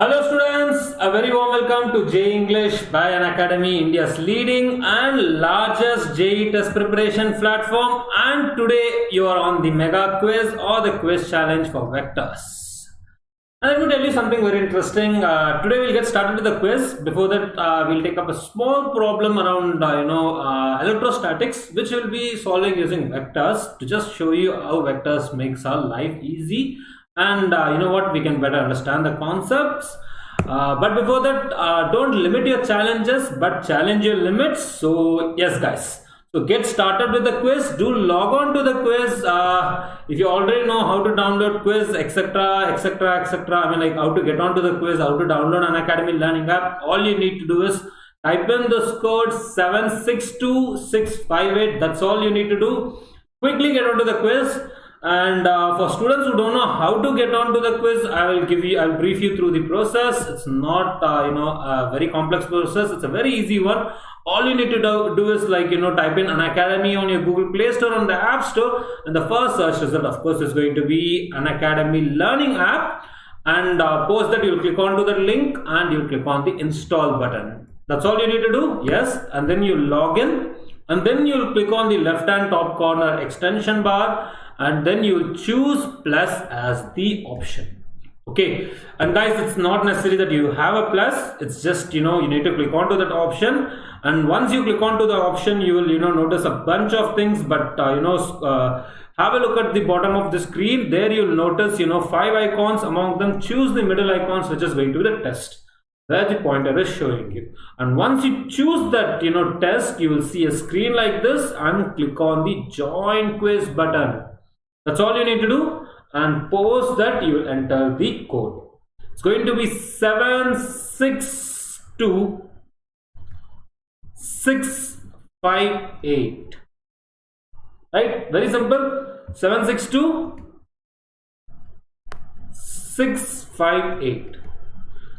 Hello students, a very warm welcome to JEE English by Unacademy, India's leading and largest JEE test preparation platform, and today you are on the mega quiz or the quiz challenge for vectors. And let me tell you something very interesting. Today we'll get started with the quiz. Before that, we'll take up a small problem around electrostatics, which we'll be solving using vectors to just show you how vectors makes our life easy. And we can better understand the concepts. But before that, don't limit your challenges but challenge your limits. So yes guys, so get started with the quiz. Do log on to the quiz. If you already know how to download quiz, etc, I mean, like how to get onto the quiz, how to download Unacademy learning app, all you need to do is type in this code 762658. That's all you need to do. Quickly get onto the quiz. And for students who don't know how to get onto the quiz, I'll brief you through the process. It's not a very complex process. It's a very easy one. All you need to do is type in Unacademy on your Google Play Store, on the App Store, and the first search result of course is going to be Unacademy learning app, and post that you'll click onto the link and you'll click on the install button. That's all you need to do. Yes, and then you log in, and then you'll click on the left hand top corner extension bar, and then you'll choose plus as the option. Okay, and guys, it's not necessary that you have a plus. It's just you need to click onto that option, and once you click onto the option, you will notice a bunch of things. But have a look at the bottom of the screen. There you'll notice 5 icons. Among them, choose the middle icons, which is going to be the test, where the pointer is showing you. And once you choose that test, you will see a screen like this, and click on the join quiz button. That's all you need to do, and post that you will enter the code. It's going to be 762658. Right? Very simple. 762658.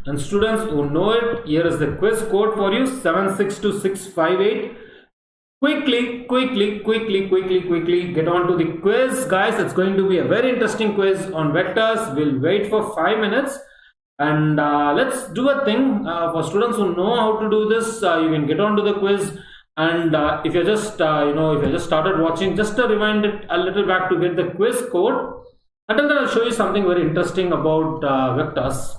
And students who know it, here is the quiz code for you, 762658. Quickly get on to the quiz, guys. It's going to be a very interesting quiz on vectors. We'll wait for 5 minutes, and let's do a thing. For students who know how to do this, you can get on to the quiz, and if you're just if you just started watching, just to rewind it a little back to get the quiz code. Until then, I'll show you something very interesting about vectors.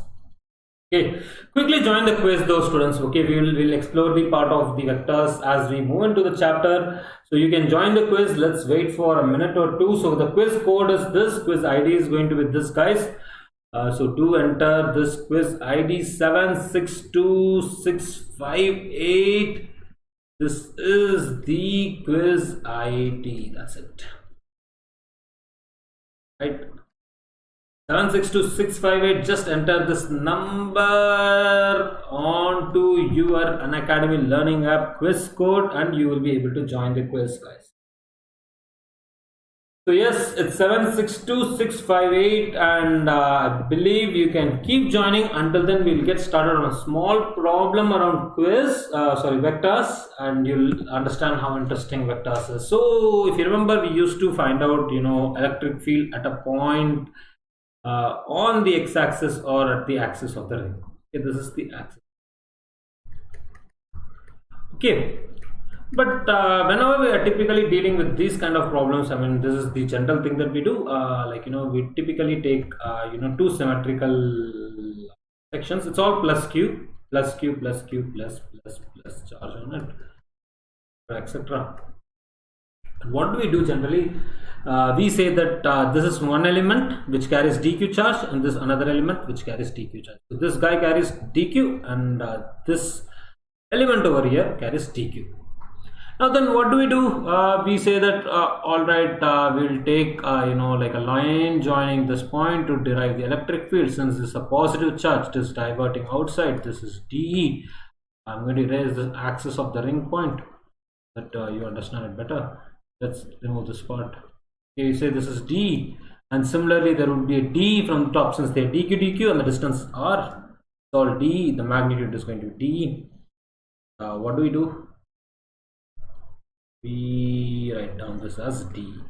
Okay, quickly join the quiz though, students. Okay, we'll explore the part of the vectors as we move into the chapter. So you can join the quiz. Let's wait for a minute or two. So the quiz code is this. Quiz ID is going to be this, guys. So do enter this quiz ID 762658. This is the quiz ID. That's it. Right. 762658. Just enter this number onto your Unacademy learning app quiz code, and you will be able to join the quiz, guys. So yes, it's 762658, and I believe you can keep joining. Until then, we'll get started on a small problem around vectors, and you'll understand how interesting vectors is. So if you remember, we used to find out electric field at a point on the x-axis or at the axis of the ring. Okay, this is the axis. Okay, but whenever we are typically dealing with these kind of problems, I mean, this is the general thing that we do. We typically take two symmetrical sections. It's all plus q plus charge on it, etc. What do we do generally? We say that this is one element which carries dq charge, and this another element which carries dq charge. So this guy carries dq, and this element over here carries dq. Now then, what do? We say that all right, we'll take like a line joining this point to derive the electric field. Since this is a positive charge, it is diverting outside. This is dE. I'm going to erase the axis of the ring point, that you understand it better. Let's remove this part. Okay, you say this is D, and similarly there would be a D from the top. Since they are dq and the distance r, it's all D. The magnitude is going to be D. What do? We write down this as D,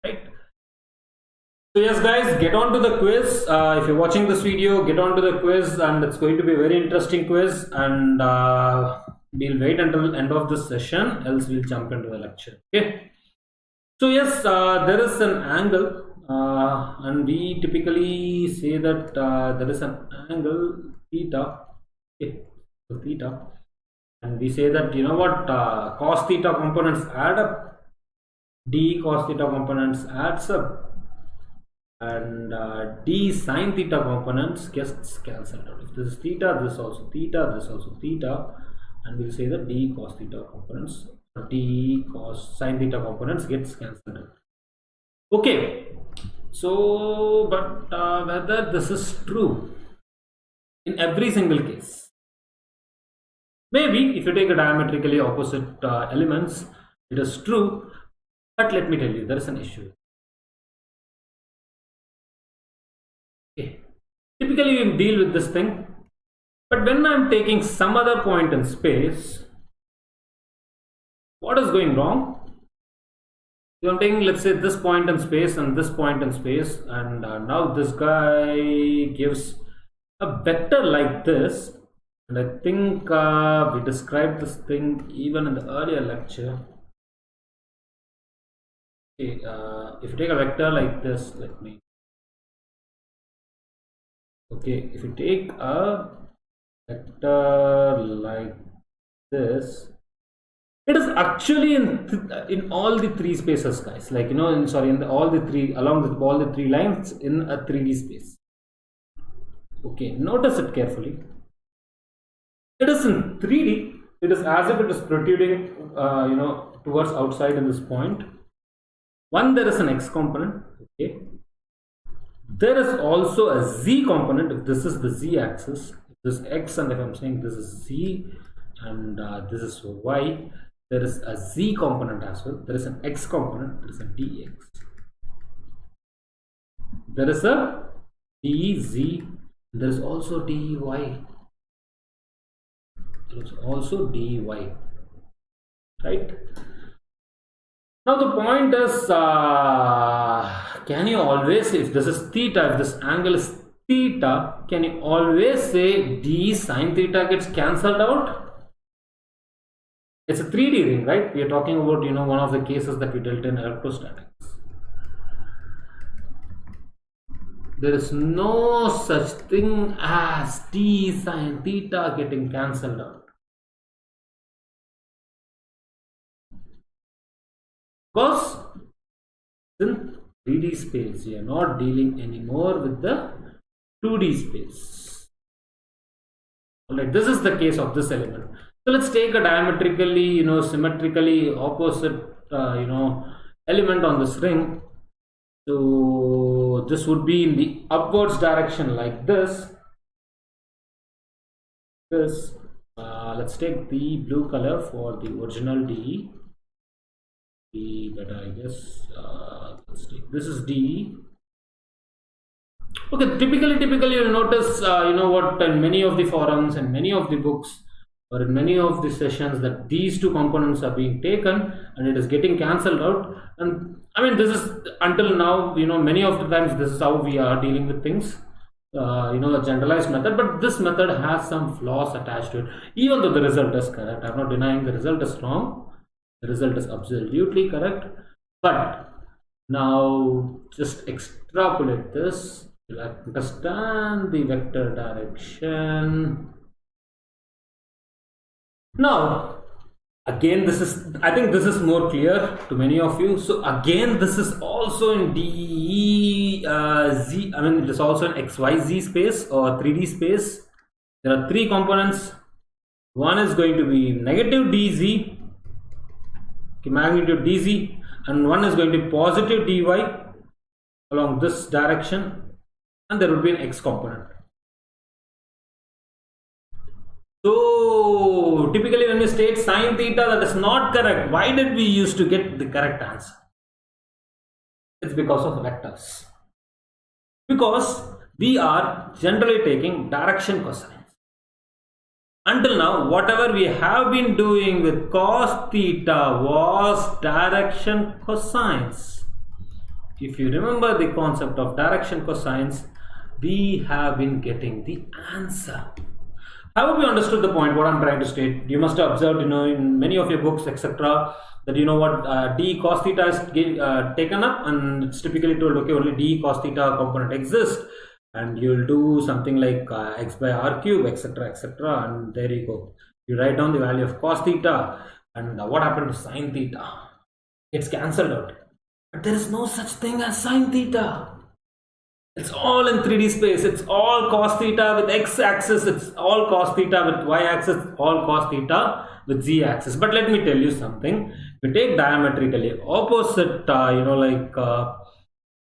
right? So yes guys, get on to the quiz. If you're watching this video, get on to the quiz, and it's going to be a very interesting quiz, and we'll wait until end of this session, else we'll jump into the lecture. Okay. So yes, there is an angle, and we typically say that there is an angle theta. Okay, so theta, and we say that, you know what, cos theta components add up, d cos theta components adds up, and d sin theta components gets cancelled out. If this is theta, this is also theta, this is also theta, and we'll say that d cos theta components, d cos sin theta components gets cancelled out. Okay, so but whether this is true in every single case, maybe if you take a diametrically opposite elements, it is true, but let me tell you, there is an issue. Okay. Typically we deal with this thing, but when I am taking some other point in space, what is going wrong? So I'm taking, let's say, this point in space and this point in space, and now this guy gives a vector like this, and I think we described this thing even in the earlier lecture. Okay, if you take a vector like this, let me. Okay, if you take a vector like this, it is actually in all the three spaces, guys. Like, you know, in all the three, along with all the three lines in a 3D space. Okay, notice it carefully. It is in 3D. It is as if it is protruding, you know, towards outside in this point. One, there is an x component. Okay. There is also a z component. If this is the z axis, if this is x, and if I'm saying this is z and this is y, there is a z component as well. There is an x component. There is a dx. There is a dz. There is also dy. There is also dy. Right? Now the point is, can you always, if this is theta, if this angle is theta, can you always say d sin theta gets cancelled out? It's a 3D ring, right? We are talking about, you know, one of the cases that we dealt in electrostatics. There is no such thing as d sin theta getting cancelled out. Because in 3D space, we are not dealing anymore with the 2D space. Alright, this is the case of this element. So let's take a diametrically, you know, symmetrically opposite, you know, element on this ring. So this would be in the upwards direction like this. Let's take the blue color for the original DE. Better, I guess. Let's take, this is DE. Okay, typically you'll notice, you know what, in many of the forums and many of the books or in many of the sessions, that these two components are being taken and it is getting cancelled out. And I mean, this is until now, you know, many of the times this is how we are dealing with things, you know, a generalized method, but this method has some flaws attached to it. Even though the result is correct, I'm not denying the result is wrong. The result is absolutely correct, but now just extrapolate this. You'll understand the vector direction. Now, again, this is, I think this is more clear to many of you. So again, this is also in DE, Z, I mean, it is also in XYZ space or 3D space. There are three components. One is going to be negative dz, okay, magnitude dz, and one is going to be positive dy along this direction, and there will be an x component. So typically when we state sine theta, that is not correct. Why did we used to get the correct answer? It's because of vectors. Because we are generally taking direction cosine. Until now, whatever we have been doing with cos theta was direction cosines. if you remember the concept of direction cosines, we have been getting the answer. I hope you understood the point, what I'm trying to state. You must have observed, in many of your books, etc., that what d cos theta is taken up, and it's typically told, okay, only d cos theta component exists, and you'll do something like x by r cube, etc., etc., and there you go. You write down the value of cos theta, and what happened to sine theta? It's cancelled out. But there is no such thing as sine theta. It's all in 3D space. It's all cos theta with x-axis. It's all cos theta with y-axis. All cos theta with z-axis. But let me tell you something. If you take diametrically opposite,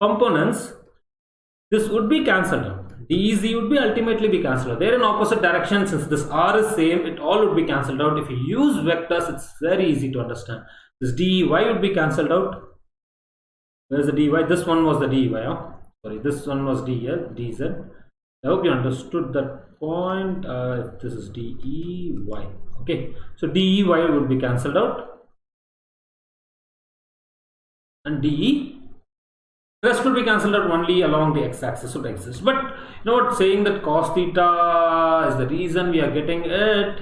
components, this would be cancelled out. dz would be ultimately be cancelled out. They're in opposite direction. Since this r is same, it all would be cancelled out. If you use vectors, it's very easy to understand. This dy would be cancelled out. Where's the dy? This one was the dy. Sorry, this one was dz. I hope you understood that point. This is dey. Okay, so dey would be cancelled out, and de rest would be cancelled out only along the x-axis would exist. But saying that cos theta is the reason we are getting it,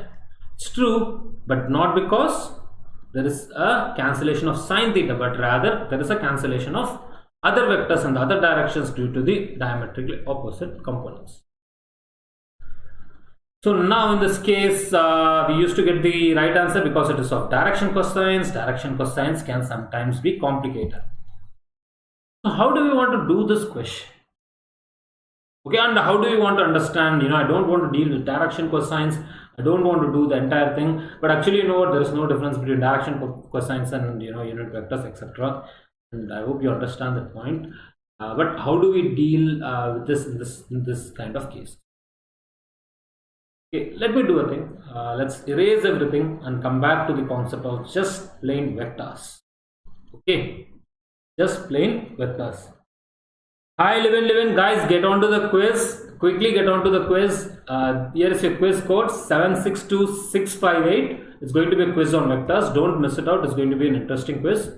it's true, but not because there is a cancellation of sine theta, but rather there is a cancellation of other vectors and other directions due to the diametrically opposite components. So now in this case, we used to get the right answer because it is of direction cosines. Direction cosines can sometimes be complicated. So how do we want to do this question? Okay, and how do we want to understand? I don't want to deal with direction cosines. I don't want to do the entire thing. But actually, there is no difference between direction cosines and unit vectors, etc. And I hope you understand that point. But how do we deal with this in this kind of case? Okay, let me do a thing. Let's erase everything and come back to the concept of just plain vectors. Okay, just plain vectors. Hi, Livin, guys, get on to the quiz. Quickly get on to the quiz. Here is your quiz code 762658. It's going to be a quiz on vectors. Don't miss it out. It's going to be an interesting quiz.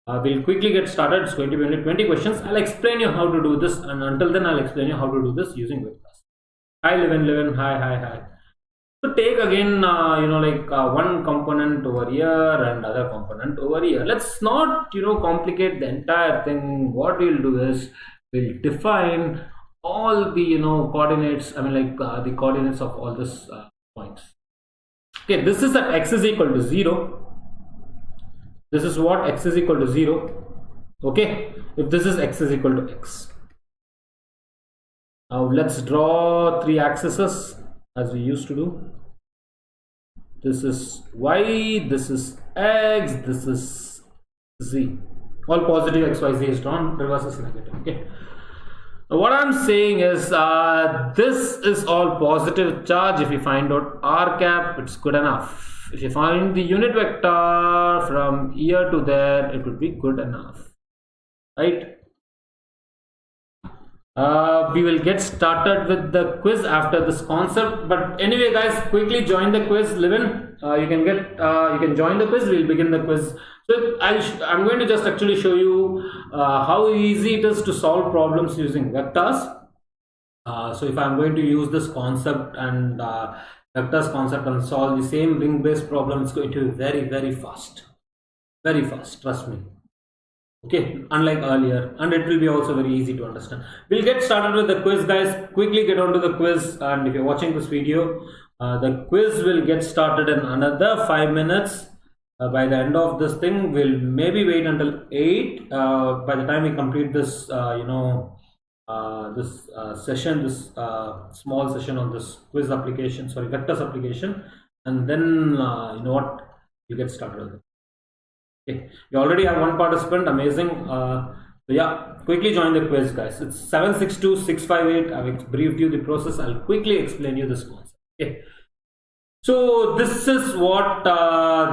We'll quickly get started. It's going to be only 20 questions. I'll explain you how to do this, and until then I'll explain you how to do this using vectors. Hi, Livin. Hi. So take again, one component over here and other component over here. Let's not, complicate the entire thing. What we'll do is we'll define all the, coordinates. The coordinates of all these points. Okay, this is at x is equal to 0. This is what x is equal to 0. Okay, if this is x is equal to x. Now let's draw 3 axes as we used to do. This is y, this is x, this is z. All positive x, y, z is drawn, reverse is negative. Okay. Now what I'm saying is this is all positive charge. If you find out r cap, it's good enough. If you find the unit vector from here to there, it would be good enough, right? We will get started with the quiz after this concept, but anyway, guys, quickly join the quiz. Livin, you can join the quiz. We'll begin the quiz. So I'm going to just actually show you how easy it is to solve problems using vectors. So if I'm going to use this concept and vectors concept and solve the same ring based problem, it's going to be very fast, trust me. Okay, unlike earlier, and it will be also very easy to understand. We'll get started with the quiz, guys. Quickly get on to the quiz, and if you're watching this video, the quiz will get started in another 5 minutes. By the end of this thing, we'll maybe wait until 8. By the time we complete this session, this small session on this quiz application, vectors application, and then you get started with it. Okay, we already have one participant. Amazing. So yeah, quickly join the quiz, guys. It's 762658. I've briefed you the process. I'll quickly explain you this concept. Okay, so this is what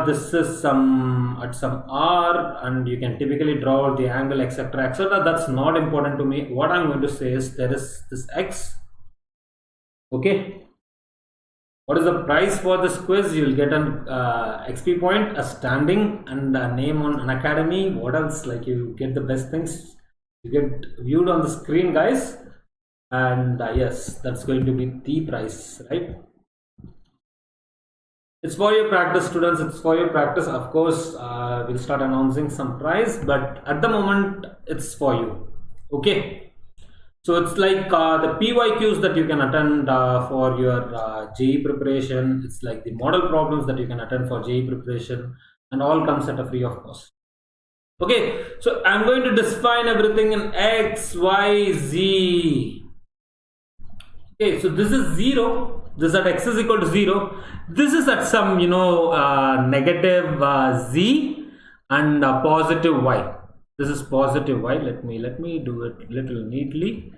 this is at some r, and you can typically draw the angle, etc., etc. That's not important to me. What I'm going to say is there is this x. Okay, what is the price for this quiz? You will get an XP point, a standing, and a name on Unacademy. What else? Like, you get the best things. You get viewed on the screen, guys. And yes, that's going to be the price, right? It's for your practice, students. It's for your practice. Of course, we'll start announcing some price, but at the moment, it's for you. Okay. So it's like the PYQs that you can attend for your JEE preparation. It's like the model problems that you can attend for JEE preparation, and all comes at a free of cost. Okay. So I'm going to define everything in X, Y, Z. Okay, so this is 0. This is at X is equal to 0. This is at some, negative Z and positive Y. This is positive Y. Let me do it little neatly.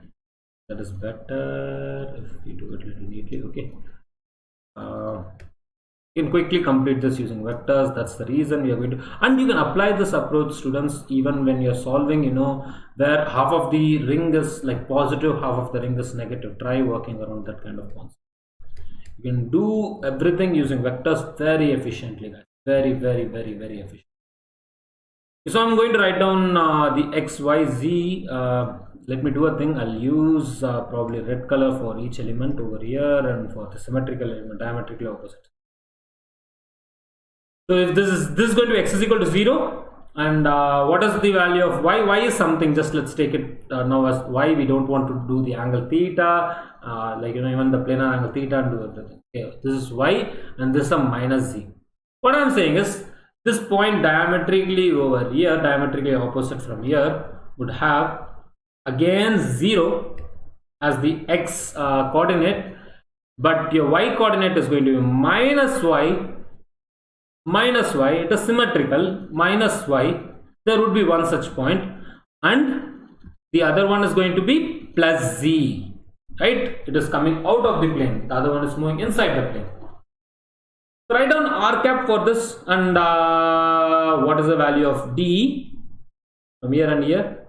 That is better if we do it little neatly. Okay. You can quickly complete this using vectors. That's the reason we are going to, and you can apply this approach, students, even when you're solving, where half of the ring is like positive, half of the ring is negative. Try working around that kind of concept. You can do everything using vectors very efficiently, guys. Very, very, very, very efficient. So I'm going to write down the X, Y, Z. Let me do a thing. I'll use probably red color for each element over here, and for the symmetrical element, diametrically opposite. So if this is going to be X is equal to 0, and what is the value of Y? Y is something. Just let's take it now as Y. We don't want to do the angle theta, even the planar angle theta, and do everything. Okay, this is Y, and this is a minus Z. What I'm saying is this point diametrically over here, diametrically opposite from here, would have again 0 as the X coordinate, but your Y coordinate is going to be minus Y. Minus Y, it is symmetrical, minus Y, there would be one such point, and the other one is going to be plus Z, right? It is coming out of the plane, the other one is moving inside the plane. So write down R cap for this, and what is the value of D from here and here?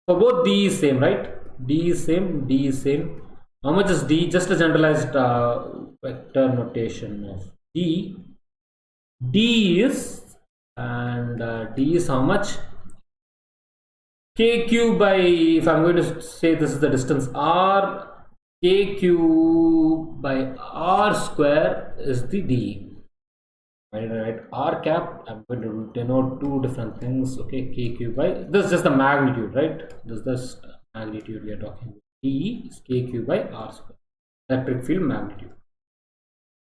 For both D is same, right? D is same, D is same. How much is D? Just a generalized vector notation of D. D is, and D is how much? KQ by, if I'm going to say this is the distance R, KQ by R square is the D. Right, R cap, I'm going to denote two different things. Okay, KQ by, this is just the magnitude, right? This is the magnitude we are talking about. D is KQ by R square, electric field magnitude.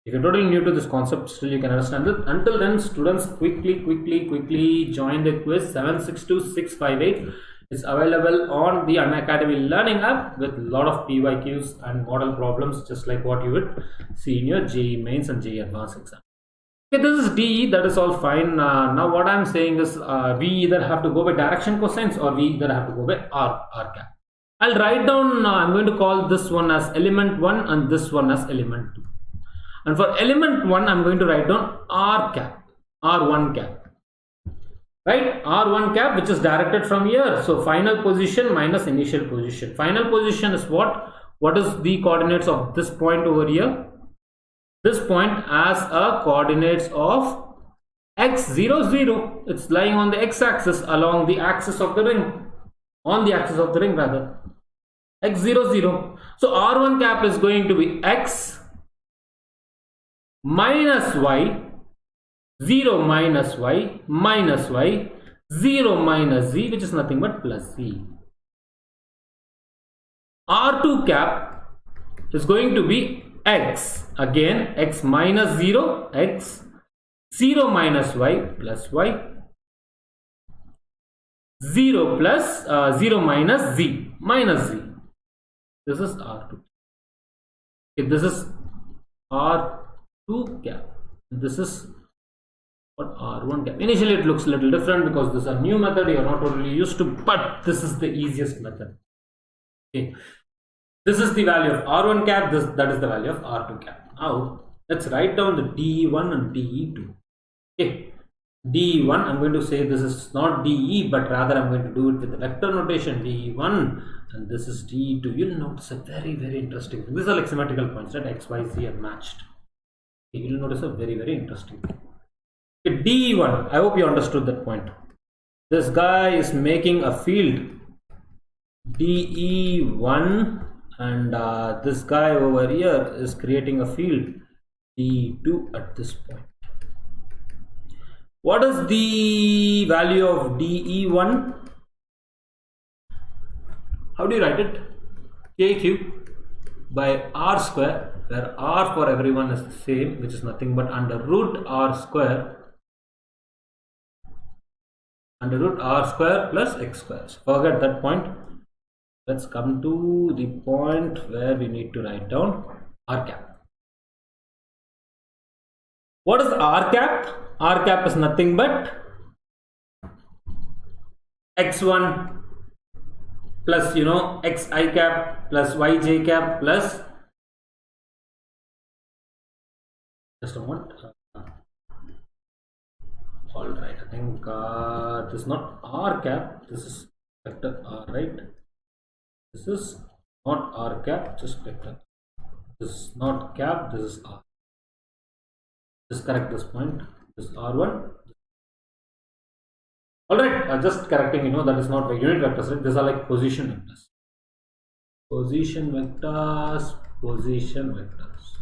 If you're totally new to this concept, still you can understand it. Until then, students, quickly join the quiz 762658. It's available on the Unacademy Learning app with a lot of PYQs and model problems, just like what you would see in your JEE Mains and JEE Advanced exam. Okay, this is DE, that is all fine. Now what I'm saying is we either have to go by direction cosines, or we either have to go by R cap. I'll write down, I'm going to call this one as element 1 and this one as element 2. And for element 1, I'm going to write down R cap, R1 cap, right? R1 cap, which is directed from here. So final position minus initial position. Final position is what? What is the coordinates of this point over here? This point as a coordinates of x0, 0. It's lying on the x-axis along the axis of the ring. On the axis of the ring rather. x0, 0. So R1 cap is going to be x minus Y, 0 minus Y, minus Y, 0 minus Z, which is nothing but plus Z. R2 cap is going to be x, again x minus 0, x, 0 minus Y plus Y, 0 plus 0 minus Z, minus Z. This is R2. Okay, this is R2 cap. This is what R1 cap. Initially it looks a little different because this is a new method you are not totally used to, but this is the easiest method. Okay, this is the value of R1 cap, that is the value of R2 cap. Now let's write down the DE1 and DE2. Okay, DE1, I'm going to say this is not DE, but rather I'm going to do it with the vector notation DE1, and this is DE2. You'll notice a very, very interesting thing. These are like symmetrical points, right? X, Y, Z are matched. Okay, you'll notice a very, very interesting thing. Okay, DE1, I hope you understood that point. This guy is making a field dE1 and this guy over here is creating a field dE2 at this point. What is the value of dE1? How do you write it? K cube by r square, where r for everyone is the same, which is nothing but under root r square plus x square. So forget that point. Let's come to the point where we need to write down r cap. What is r cap? R cap is nothing but x1 plus xi cap plus yj cap plus, just a moment. All right, I think this is not r cap, this is vector r, right? This is not r cap, just vector. This is not cap, this is r. Just correct this point. This is r1. All right, just correcting, that is not unit vectors, right? These are like position vectors. Position vectors.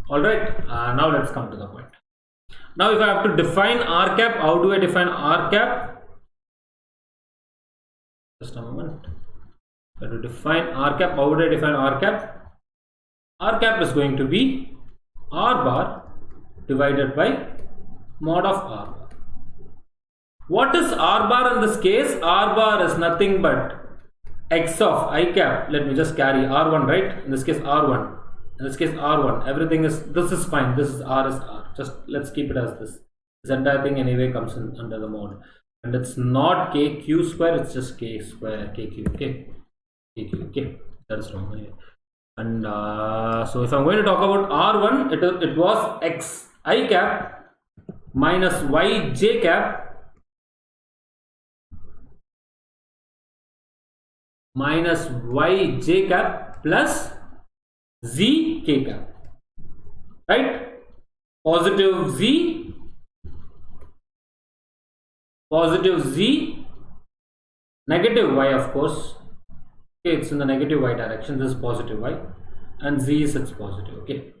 All right, now let's come to the point. Now if I have to define r cap, how do I define r cap? Just a moment. I have to define r cap. How would I define r cap? R cap is going to be r bar divided by mod of r bar. What is r bar in this case? R bar is nothing but x of I cap. Let me just carry r1, right? In this case r1. In this case r1. Everything is, this is fine. This is r. Just let's keep it as this. This entire thing anyway comes in under the mod. And it's not kq square, it's just k square, kq, okay? kq, okay? That is wrong here. And so if I'm going to talk about r1, it was x I cap minus yj cap minus yj cap plus z k cap, right? Positive z, negative y, of course. Okay, it's in the negative y direction. This is positive y, and z is its positive. Okay.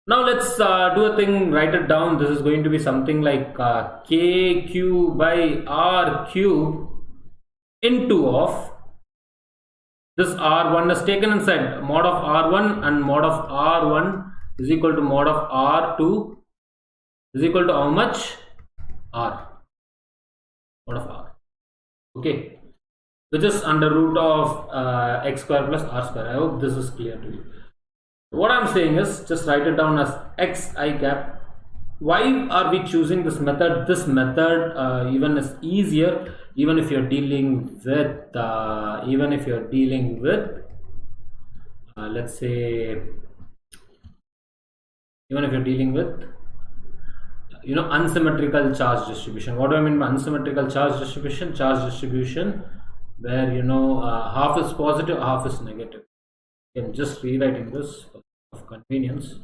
Now let's do a thing. Write it down. This is going to be something like kq by r cube into of this r1 is taken inside mod of r1, and mod of r1 is equal to mod of r2 is equal to how much? R. Mod of r. Okay. Which is under root of x square plus r square. I hope this is clear to you. What I'm saying is, just write it down as x I cap. Why are we choosing this method? This method even is easier, even if you're dealing with let's say, even if you're dealing with unsymmetrical charge distribution. What do I mean by unsymmetrical charge distribution? Charge distribution where half is positive, half is negative. I'm just rewriting this of convenience.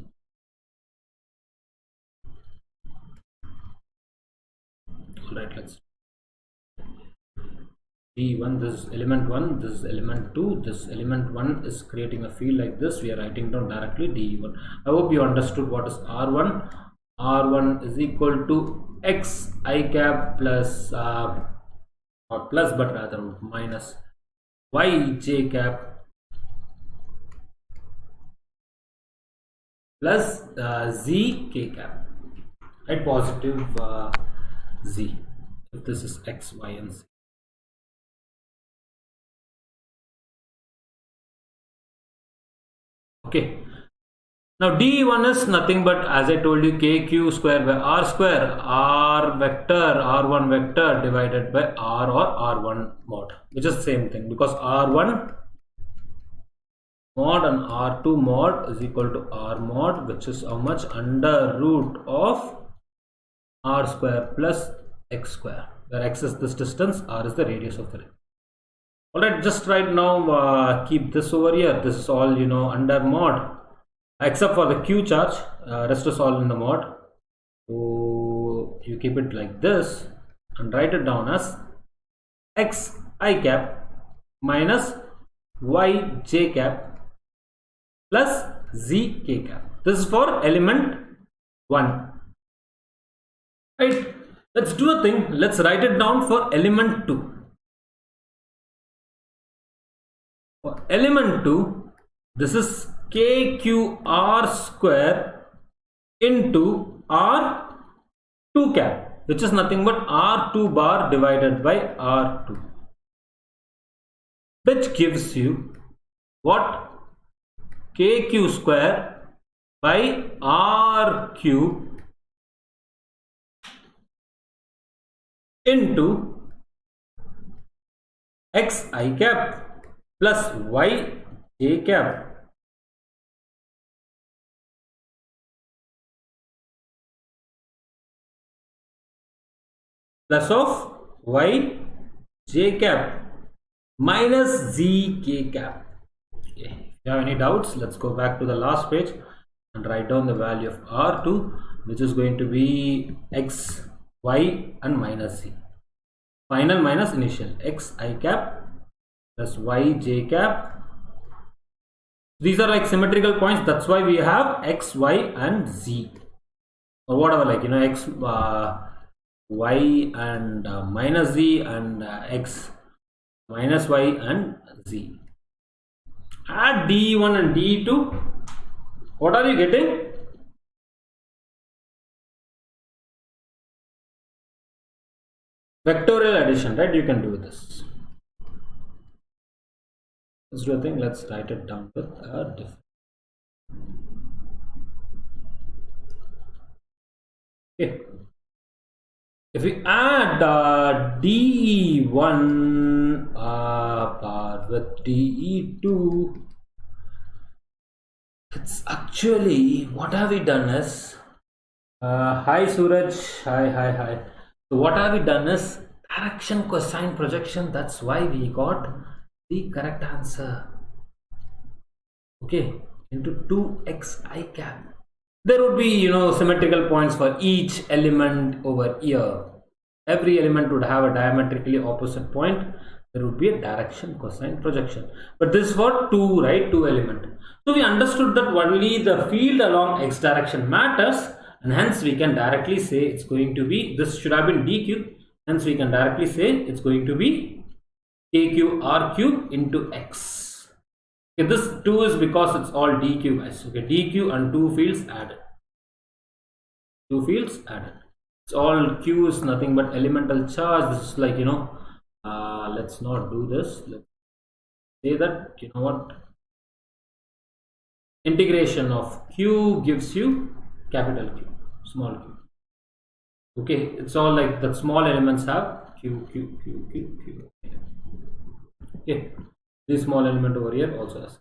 Alright, let's D1, this is element 1, this is element 2, this element 1 is creating a field like this. We are writing down directly D1. I hope you understood what is R1. R1 is equal to X I cap plus, not plus but rather minus Y J cap plus Z K cap, right? Positive Z, if this is X, Y and Z. Okay, now D1 is nothing but, as I told you, kq square by r square, r vector, r1 vector divided by r or r1 mod, which is the same thing, because r1 mod and r2 mod is equal to r mod, which is how much? Under root of r square plus x square, where x is this distance, r is the radius of the ring. Alright, just right now keep this over here. This is all under mod, except for the q charge. Rest is all in the mod. So you keep it like this and write it down as x I cap minus y j cap plus z k cap. This is for element 1. Right? Let's do a thing. Let's write it down for element 2. For element 2, this is KQR square into R2 cap, which is nothing but R2 bar divided by R2, which gives you what? KQ square by R cube into xi cap plus y j cap plus of y j cap minus z k cap. Okay. If you have any doubts, let's go back to the last page and write down the value of R2, which is going to be x, y and minus z. Final minus initial, xi cap plus y j cap. These are like symmetrical points, that's why we have x, y and z, or whatever, like, you know, x, y and minus z, and x minus y and z. Add DE1 and DE2. What are you getting? Vectorial addition, right? You can do this. Let's do a thing. Let's write it down with a different. Okay. If we add DE1 with DE2, it's actually, what have we done is, hi Suraj, hi. So what have we done is direction cosine projection. That's why we got the correct answer. Okay, into 2xi cap. There would be, you know, symmetrical points for each element over here. Every element would have a diametrically opposite point. There would be a direction cosine projection. But this is for 2, right? 2 element. So we understood that only the field along x direction matters, and hence we can directly say it's going to be, this should have been d cube, hence we can directly say it's going to be kq r cube into x. Okay, this 2 is because it's all dq, guys. Okay, dq and 2 fields added. 2 fields added. It's all q is nothing but elemental charge. This is like, you know, let's not do this. Let's say that, you know what, integration of q gives you capital Q, small q. Okay, it's all like the small elements have q. Okay, this small element over here also has.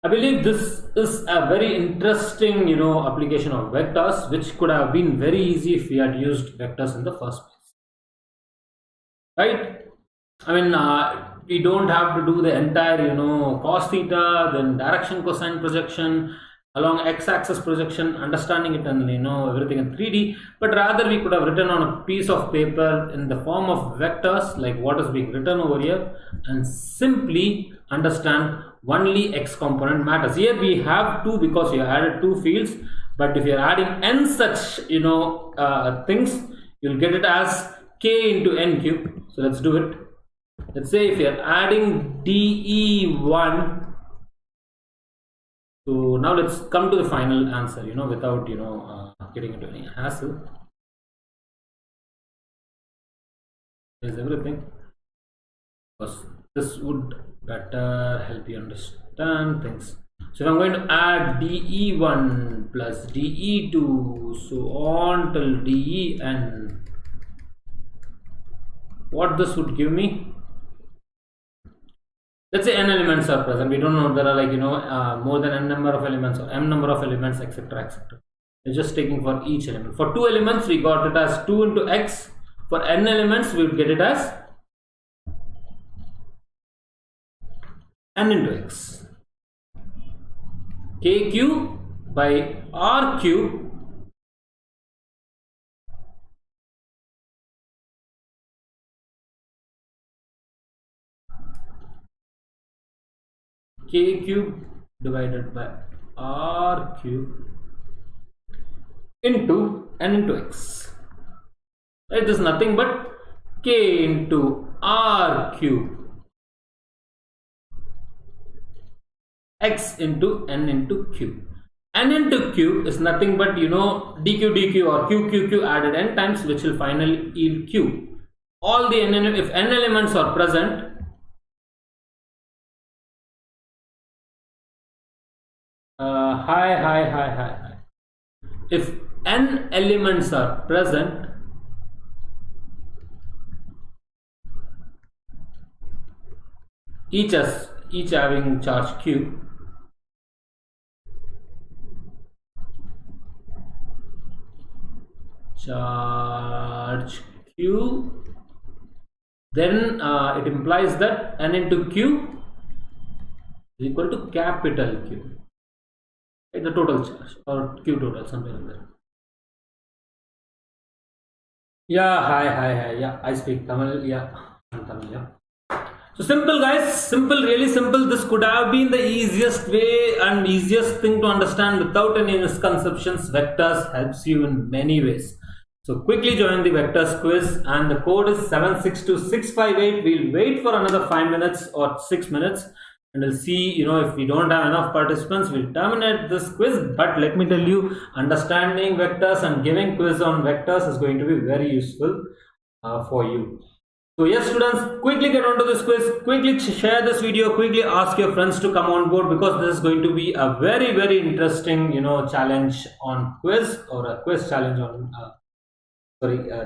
I believe this is a very interesting, you know, application of vectors, which could have been very easy if we had used vectors in the first place, right? I mean, we don't have to do the entire, you know, cos theta, then direction cosine projection, along x-axis projection, understanding it and, you know, everything in 3D, but rather we could have written on a piece of paper in the form of vectors, like what is being written over here, and simply understand only x component matters. Here we have 2 because we added 2 fields, but if you are adding n such, you know, things, you'll get it as k into n cube. So let's do it. Let's say if you are adding DE1, so now let's come to the final answer, you know, without, you know, getting into any hassle. Is everything, because this would better help you understand things. So if I'm going to add DE1 plus DE2, so on till DEN, what this would give me? Let's say n elements are present. We don't know, there are, like, you know, more than n number of elements or m number of elements, etc, etc. We're just taking for each element. For 2 elements we got it as 2 into x. For n elements we would get it as n into x. kq by r cube k cube divided by r cube into n into x. Right? This is nothing but k into r cube x into n into cube. N into cube is nothing but dq or q added n times, which will finally yield q. All the n, if n elements are present, if n elements are present, each having charge q, then it implies that n into q is equal to capital Q, right? The total charge, or q total, something like that. Yeah, hi. Yeah, I speak Tamil. Yeah, Tamil. Yeah. So simple, guys. Simple, really simple. This could have been the easiest way and easiest thing to understand without any misconceptions. Vectors helps you in many ways. So quickly join the vectors quiz, and the code is 762658. We'll wait for another 5 minutes or 6 minutes, and we'll see, if we don't have enough participants, we'll terminate this quiz. But let me tell you, understanding vectors and giving quiz on vectors is going to be very useful for you. So yes, students, quickly get onto this quiz, quickly share this video, quickly ask your friends to come on board, because this is going to be a very, very interesting, challenge on quiz, or a quiz challenge on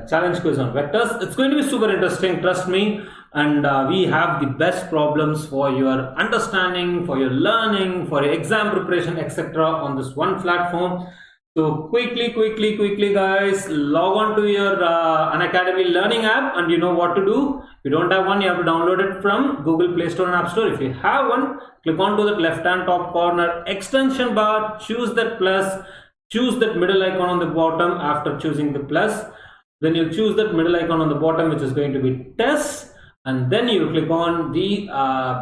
challenge quiz on vectors. It's going to be super interesting, trust me. And we have the best problems for your understanding, for your learning, for your exam preparation, etc. on this one platform. So quickly guys, log on to your Unacademy learning app, and you know what to do. If you don't have one, you have to download it from Google Play Store and App Store. If you have one, click on to that left hand top corner extension bar, choose that plus, choose that middle icon on the bottom. After choosing the plus, then you choose that middle icon on the bottom, which is going to be test, and then you click on the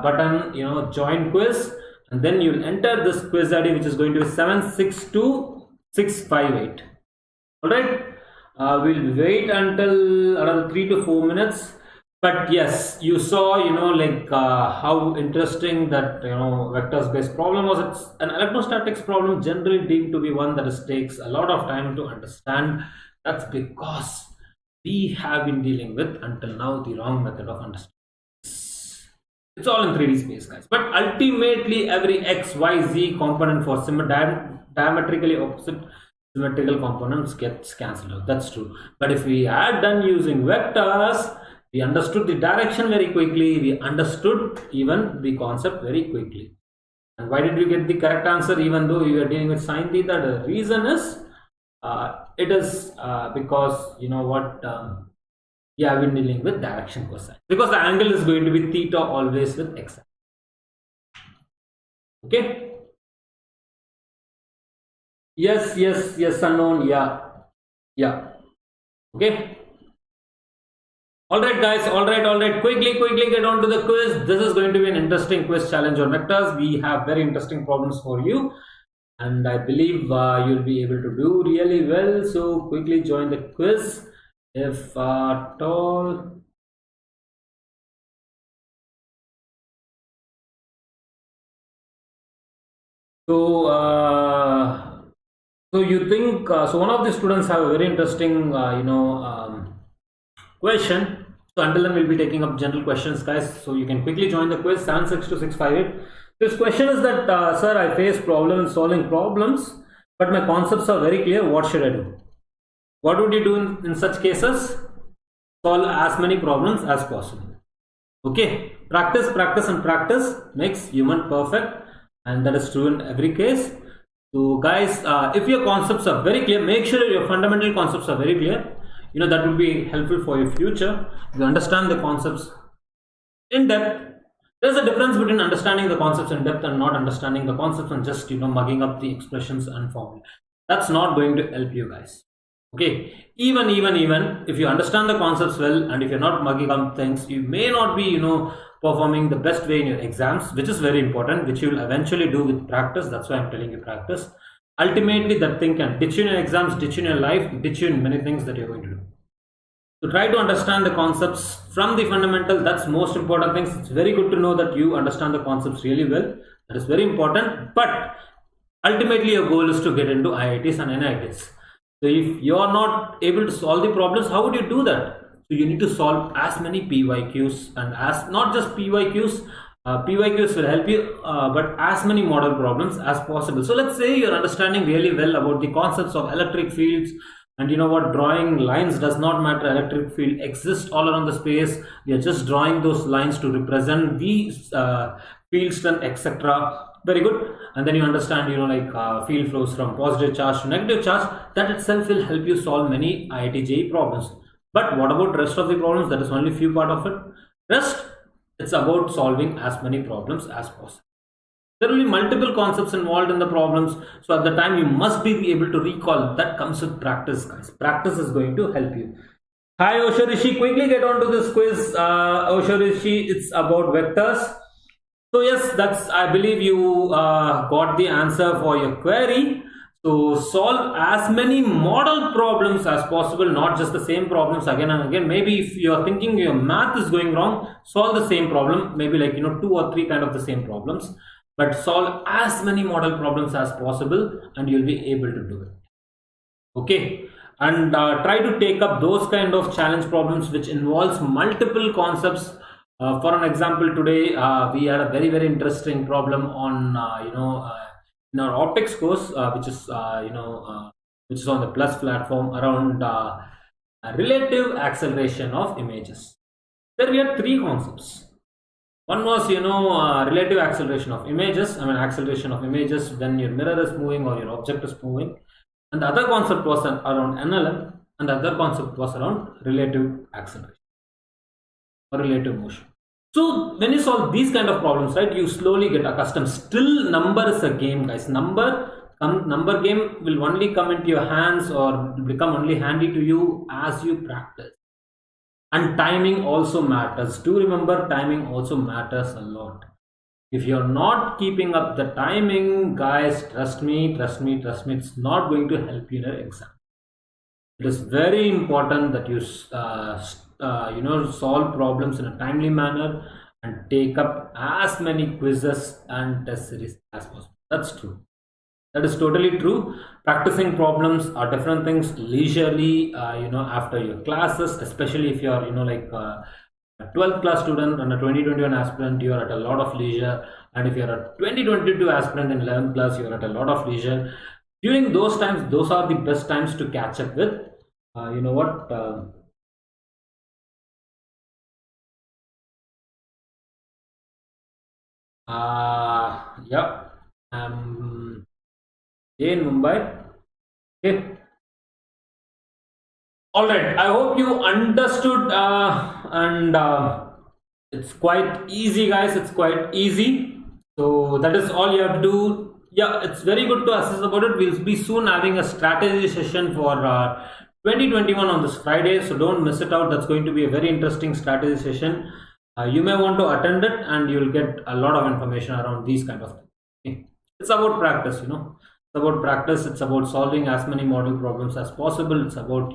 button, join quiz, and then you'll enter this quiz ID, which is going to be 762658. all right, we'll wait until another 3 to 4 minutes. But yes, you saw how interesting that vectors based problem was. It's an electrostatics problem, generally deemed to be one that takes a lot of time to understand. That's because we have been dealing with, until now, the wrong method of understanding. It's all in 3D space, guys. But ultimately, every x, y, z component for diametrically opposite symmetrical components gets cancelled out. That's true. But if we had done using vectors, we understood the direction very quickly. We understood even the concept very quickly. And why did we get the correct answer even though we were dealing with sine theta? The reason is it is because we have been dealing with direction cosine, because the angle is going to be theta always with x. Okay. Yes, unknown. Yeah. Okay. All right, guys. All right. Quickly get on to the quiz. This is going to be an interesting quiz challenge on vectors. We have very interesting problems for you, and I believe you'll be able to do really well. So quickly join the quiz, if at all. So you think so? One of the students have a very interesting question. So until then, we'll be taking up general questions, guys. So you can quickly join the quiz 762658. This question is that, sir, I face problems solving problems, but my concepts are very clear. What should I do? What would you do in such cases? Solve as many problems as possible. Okay, practice makes human perfect, and that is true in every case. So guys, if your concepts are very clear, make sure your fundamental concepts are very clear. That will be helpful for your future. If you understand the concepts in depth, there's a difference between understanding the concepts in depth and not understanding the concepts and just mugging up the expressions and formula. That's not going to help you, guys. Okay, even if you understand the concepts well, and if you're not mugging up things, you may not be performing the best way in your exams, which is very important, which you will eventually do with practice. That's why I'm telling you practice. Ultimately, that thing can ditch you in your exams, ditch you in your life, ditch you in many things that you're going to do. So try to understand the concepts from the fundamental. That's most important things. It's very good to know that you understand the concepts really well. That is very important. But ultimately, your goal is to get into IITs and NITs. So if you're not able to solve the problems, how would you do that? So you need to solve as many PYQs, and as not just PYQs. PYQs will help you, but as many model problems as possible. So let's say you're understanding really well about the concepts of electric fields, and you know what, drawing lines does not matter. Electric field exists all around the space. We are just drawing those lines to represent the field strength, etc. Very good. And then you understand, field flows from positive charge to negative charge. That itself will help you solve many IIT JEE problems. But what about the rest of the problems? That is only few part of it. Rest, it's about solving as many problems as possible. There will be multiple concepts involved in the problems, so at the time you must be able to recall. That comes with practice, guys. Practice is going to help you. Hi Osharishi, quickly get on to this quiz. Osharishi, it's about vectors. So yes, I believe you got the answer for your query. So solve as many model problems as possible, not just the same problems again and again. Maybe if you are thinking your math is going wrong, solve the same problem, maybe 2 or 3 kind of the same problems. But solve as many model problems as possible and you'll be able to do it. Okay, and try to take up those kind of challenge problems which involves multiple concepts. For an example, today we had a very interesting problem on in our optics course, which is on the Plus platform, around relative acceleration of images. There we had 3 concepts. One was, relative acceleration of images. Acceleration of images when your mirror is moving or your object is moving. And the other concept was around NLM, and the other concept was around relative acceleration or relative motion. So when you solve these kind of problems, right, you slowly get accustomed. Still, number is a game, guys. Number game will only come into your hands or become only handy to you as you practice. And timing also matters. Do remember, timing also matters a lot. If you're not keeping up the timing, guys, trust me, it's not going to help you in your exam. It is very important that you solve problems in a timely manner and take up as many quizzes and test series as possible. That's true. That is totally true. Practicing problems are different things leisurely, after your classes, especially if you are, a 12th class student and a 2021 aspirant, you are at a lot of leisure. And if you are a 2022 aspirant in 11th class, you are at a lot of leisure. During those times, those are the best times to catch up with, in Mumbai. Okay. All right. I hope you understood, and it's quite easy, guys. It's quite easy. So that is all you have to do. Yeah, it's very good to assess about it. We'll be soon having a strategy session for 2021 on this Friday. So don't miss it out. That's going to be a very interesting strategy session. You may want to attend it, and you'll get a lot of information around these kind of things. Okay. It's about practice, It's about practice. It's about solving as many model problems as possible. It's about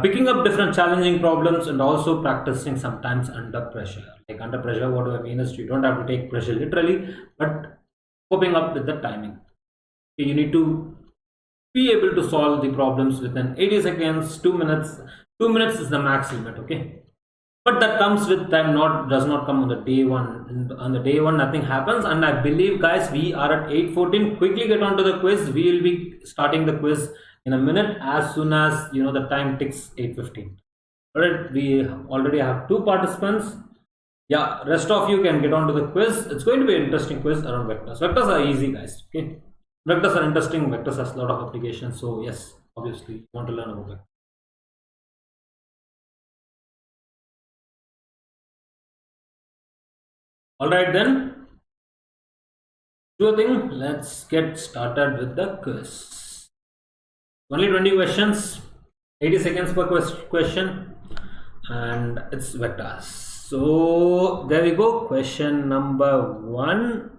picking up different challenging problems and also practicing sometimes under pressure. Like under pressure, what do I mean is you don't have to take pressure literally, but coping up with the timing. Okay, you need to be able to solve the problems within 80 seconds, 2 minutes. 2 minutes is the max limit. Okay. But that comes with time, does not come on the day one. On the day one, nothing happens. And I believe, guys, we are at 8:14. Quickly get on to the quiz. We will be starting the quiz in a minute as soon as the time ticks 8:15. Alright, we already have 2 participants. Yeah, rest of you can get on to the quiz. It's going to be an interesting quiz around vectors. Vectors are easy, guys. Okay, vectors are interesting. Vectors has a lot of applications. So yes, obviously you want to learn about it. Alright then, sure thing, let's get started with the quiz. Only 20 questions, 80 seconds per question, and it's vectors. So there we go. Question number 1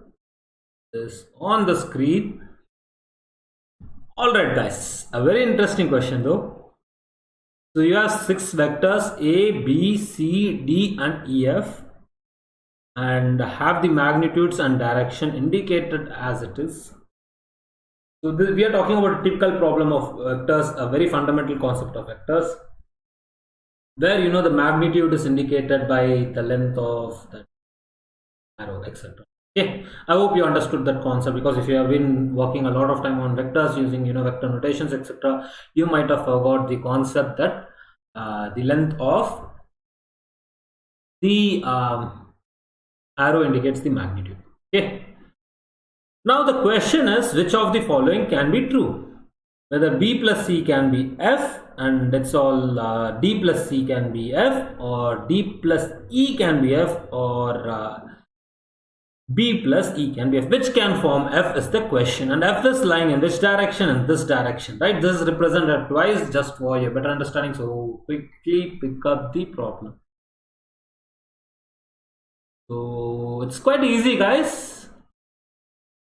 is on the screen. Alright guys, a very interesting question though. So you have 6 vectors A, B, C, D and EF and have the magnitudes and direction indicated as it is. So we are talking about a typical problem of vectors, a very fundamental concept of vectors, where the magnitude is indicated by the length of the arrow, etc. Okay, I hope you understood that concept, because if you have been working a lot of time on vectors using vector notations, etc., you might have forgot the concept that the length of the arrow indicates the magnitude. Okay, now the question is, which of the following can be true? Whether B plus C can be F, and that's all, D plus C can be F, or D plus E can be F, or B plus E can be F. Which can form F is the question, and F is lying in which direction? In this direction, right? This is represented twice just for your better understanding. So quickly pick up the problem. So it's quite easy, guys.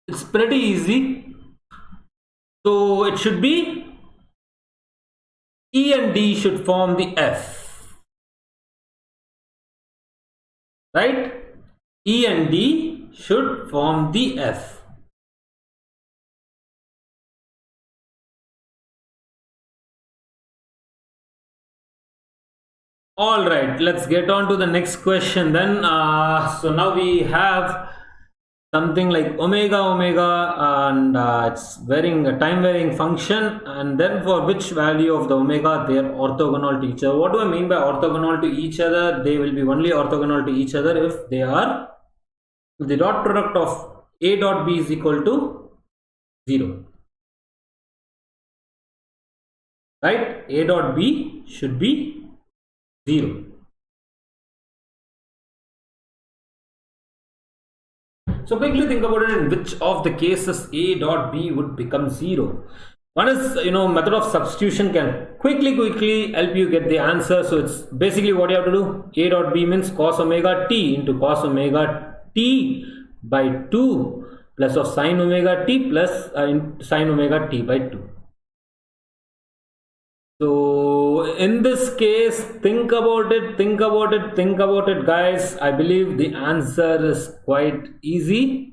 It's pretty easy. So it should be E and D should form the F, right? E and D should form the F. All right, let's get on to the next question then. So now we have something like omega, and it's varying, a time varying function, and then for which value of the omega they are orthogonal to each other. What do I mean by orthogonal to each other? They will be only orthogonal to each other if they are, if the dot product of A dot B is equal to 0, right? A dot B should be 0. So quickly think about it, in which of the cases A dot B would become 0. One is, method of substitution can quickly help you get the answer. So it's basically what you have to do. A dot B means cos omega t into cos omega t by 2 plus of sin omega t plus sin omega t by 2. So in this case, think about it guys. I believe the answer is quite easy.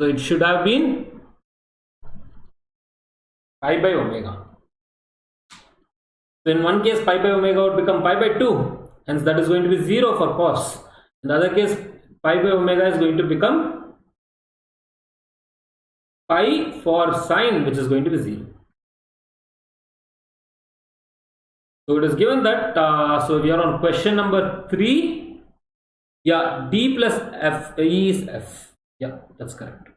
So it should have been pi by omega. So in one case, pi by omega would become pi by 2, hence that is going to be 0 for cos. In the other case, pi by omega is going to become pi for sine, which is going to be 0. So it is given that, so we are on question number 3. Yeah, D plus F, E is F. Yeah, that's correct.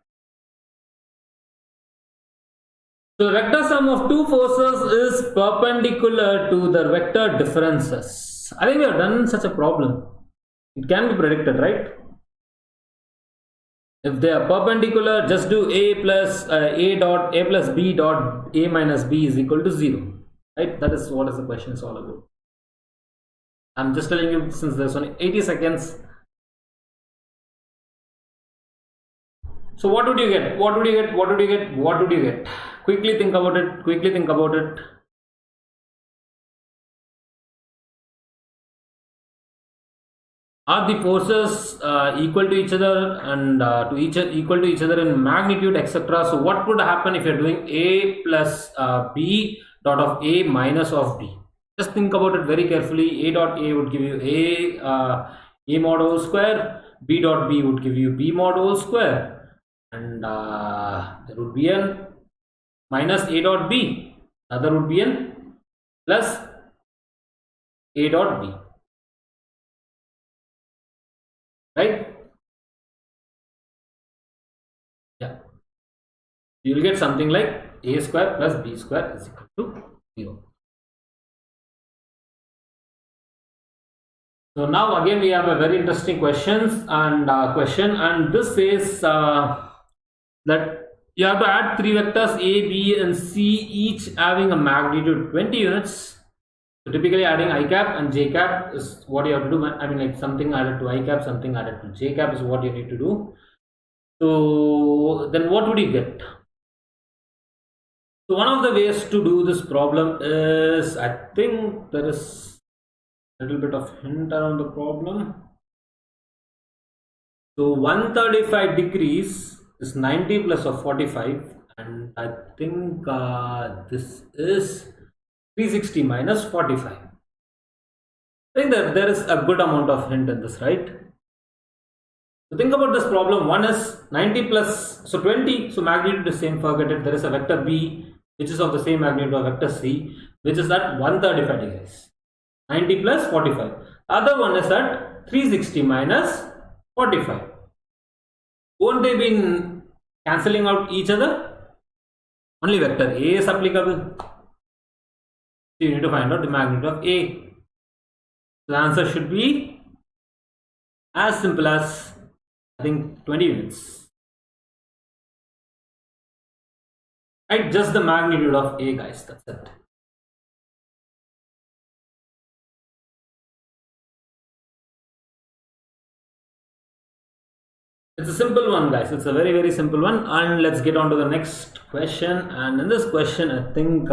So the vector sum of two forces is perpendicular to the vector differences. I think we have done such a problem. It can be predicted, right? If they are perpendicular, just do A plus B dot A minus B is equal to 0, right? That is what is the question is all about. I'm just telling you, since there's only 80 seconds. So what would you get? What would you get? What would you get? What would you get? Quickly think about it. Quickly think about it. Are the forces equal to each other and equal to each other in magnitude, etc.? So what would happen if you're doing A plus B dot of A minus of B? Just think about it very carefully. A dot A would give you A mod whole square. B dot B would give you B mod whole square, and there would be an minus A dot B. Other would be an plus A dot B. Right? Yeah. You will get something like A square plus B square is equal to 0. So now again we have a very interesting question, and this says that You have to add three vectors A, B, and C, each having a magnitude 20 units. So typically adding I cap and J cap is what you have to do. I mean, like something added to I cap, something added to J cap is what you need to do. So then what would you get? So one of the ways to do this problem is, I think there is a little bit of hint around the problem. So 135 degrees is 90 plus of 45, and I think this is 360 minus 45. I think that there is a good amount of hint in this, right? So think about this problem. One is 90 plus, so 20, so magnitude is same, forget it. There is a vector B which is of the same magnitude of vector C, which is at 135 degrees. 90 plus 45. Other one is at 360 minus 45. Won't they be cancelling out each other? Only vector A is applicable. So you need to find out the magnitude of A. So the answer should be as simple as, I think, 20 units. Right, just the magnitude of A, guys, that's it. It's a simple one, guys. It's a very, very simple one. And let's get on to the next question. And in this question, I think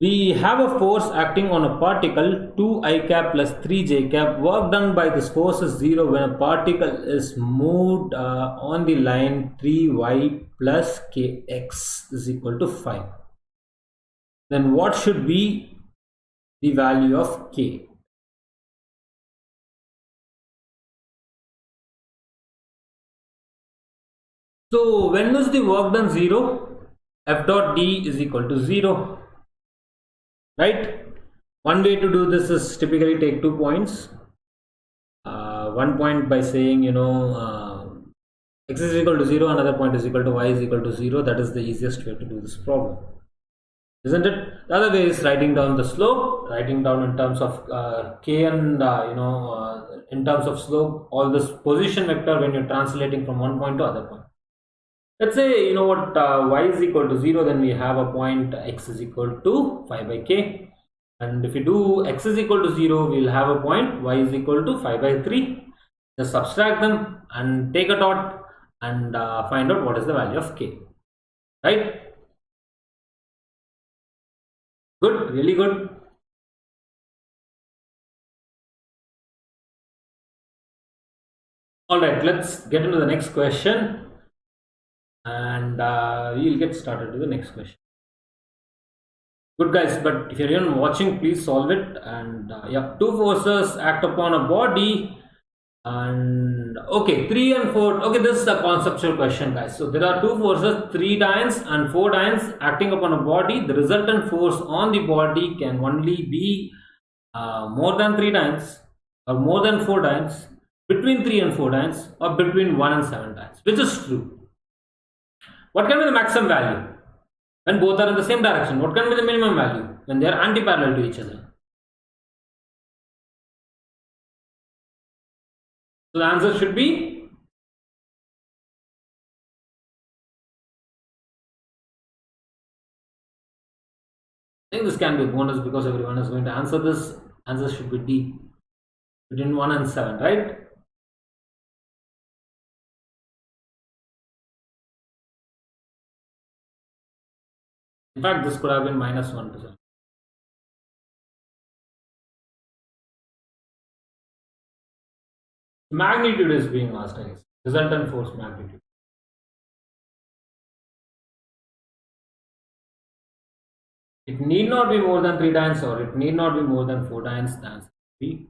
we have a force acting on a particle 2i cap plus 3j cap. Work done by this force is 0 when a particle is moved on the line 3y plus kx is equal to 5. Then what should be the value of k? So when is the work done 0? F dot d is equal to 0. Right? One way to do this is typically take 2 points. 1 point by saying, x is equal to 0, another point is equal to y is equal to 0. That is the easiest way to do this problem, isn't it? The other way is writing down the slope, writing down in terms of k and in terms of slope, all this position vector when you're translating from one point to other point. Let's say, y is equal to 0, then we have a point x is equal to 5 by k. And if you do x is equal to 0, we'll have a point y is equal to 5 by 3. Just subtract them and take a dot and find out what is the value of k. Right? Good, really good. Alright, let's get into the next question. And we'll get started with the next question. Good, guys, but if you're even watching, please solve it. And yeah, two forces act upon a body, and okay, 3 and 4. Okay, this is a conceptual question, guys. So there are two forces, 3 dynes and 4 dynes acting upon a body. The resultant force on the body can only be more than 3 dynes or more than 4 dynes, between 3 and 4 dynes, or between 1 and 7 dynes, which is true. What can be the maximum value when both are in the same direction? What can be the minimum value when they are anti-parallel to each other? So the answer should be I think this can be a bonus because everyone is going to answer this. Answer should be D, between 1 and 7, right? In fact, this could have been minus 1%. Magnitude is being asked, I guess. Resultant force magnitude. It need not be more than 3 dynes, or it need not be more than 4 dynes. The answer will be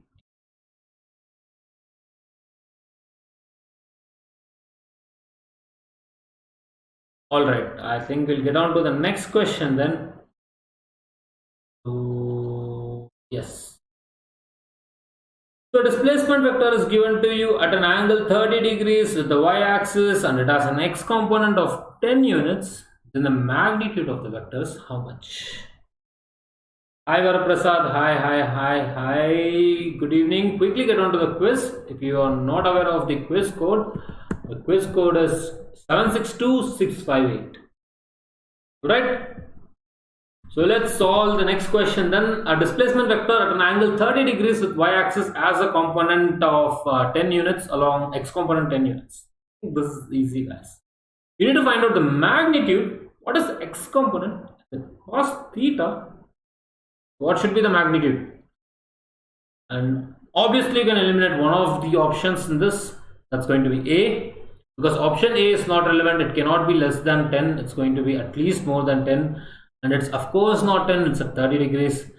Alright, I think we'll get on to the next question then. So, yes. So displacement vector is given to you at an angle 30 degrees with the y-axis, and it has an x component of 10 units. Then the magnitude of the vector is how much? Hi Varaprasad, hi. Good evening. Quickly get on to the quiz. If you are not aware of the quiz code, The quiz code is 762658. Right? So let's solve the next question then. A displacement vector at an angle 30 degrees with y-axis as a component of 10 units along x component 10 units. This is easy, guys. You need to find out the magnitude. What is the x component? Cos theta. What should be the magnitude? And obviously you can eliminate one of the options in this. That's going to be A, because option A is not relevant. It cannot be less than 10. It's going to be at least more than 10, and it's of course not 10. It's at 30 degrees.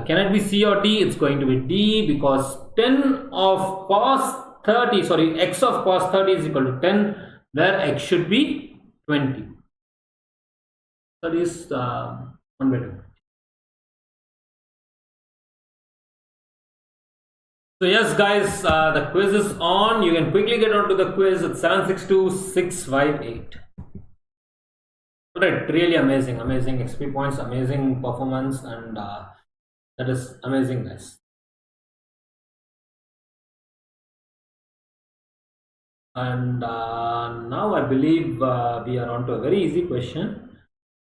Can it be C or D? It's going to be D, because 10 of cos 30, sorry, x of cos 30 is equal to 10, where x should be 20. That is 1 by 2. So yes, guys, the quiz is on. You can quickly get onto the quiz at 762658. Alright, really amazing XP points, amazing performance, and that is amazing, guys. And now I believe we are on to a very easy question.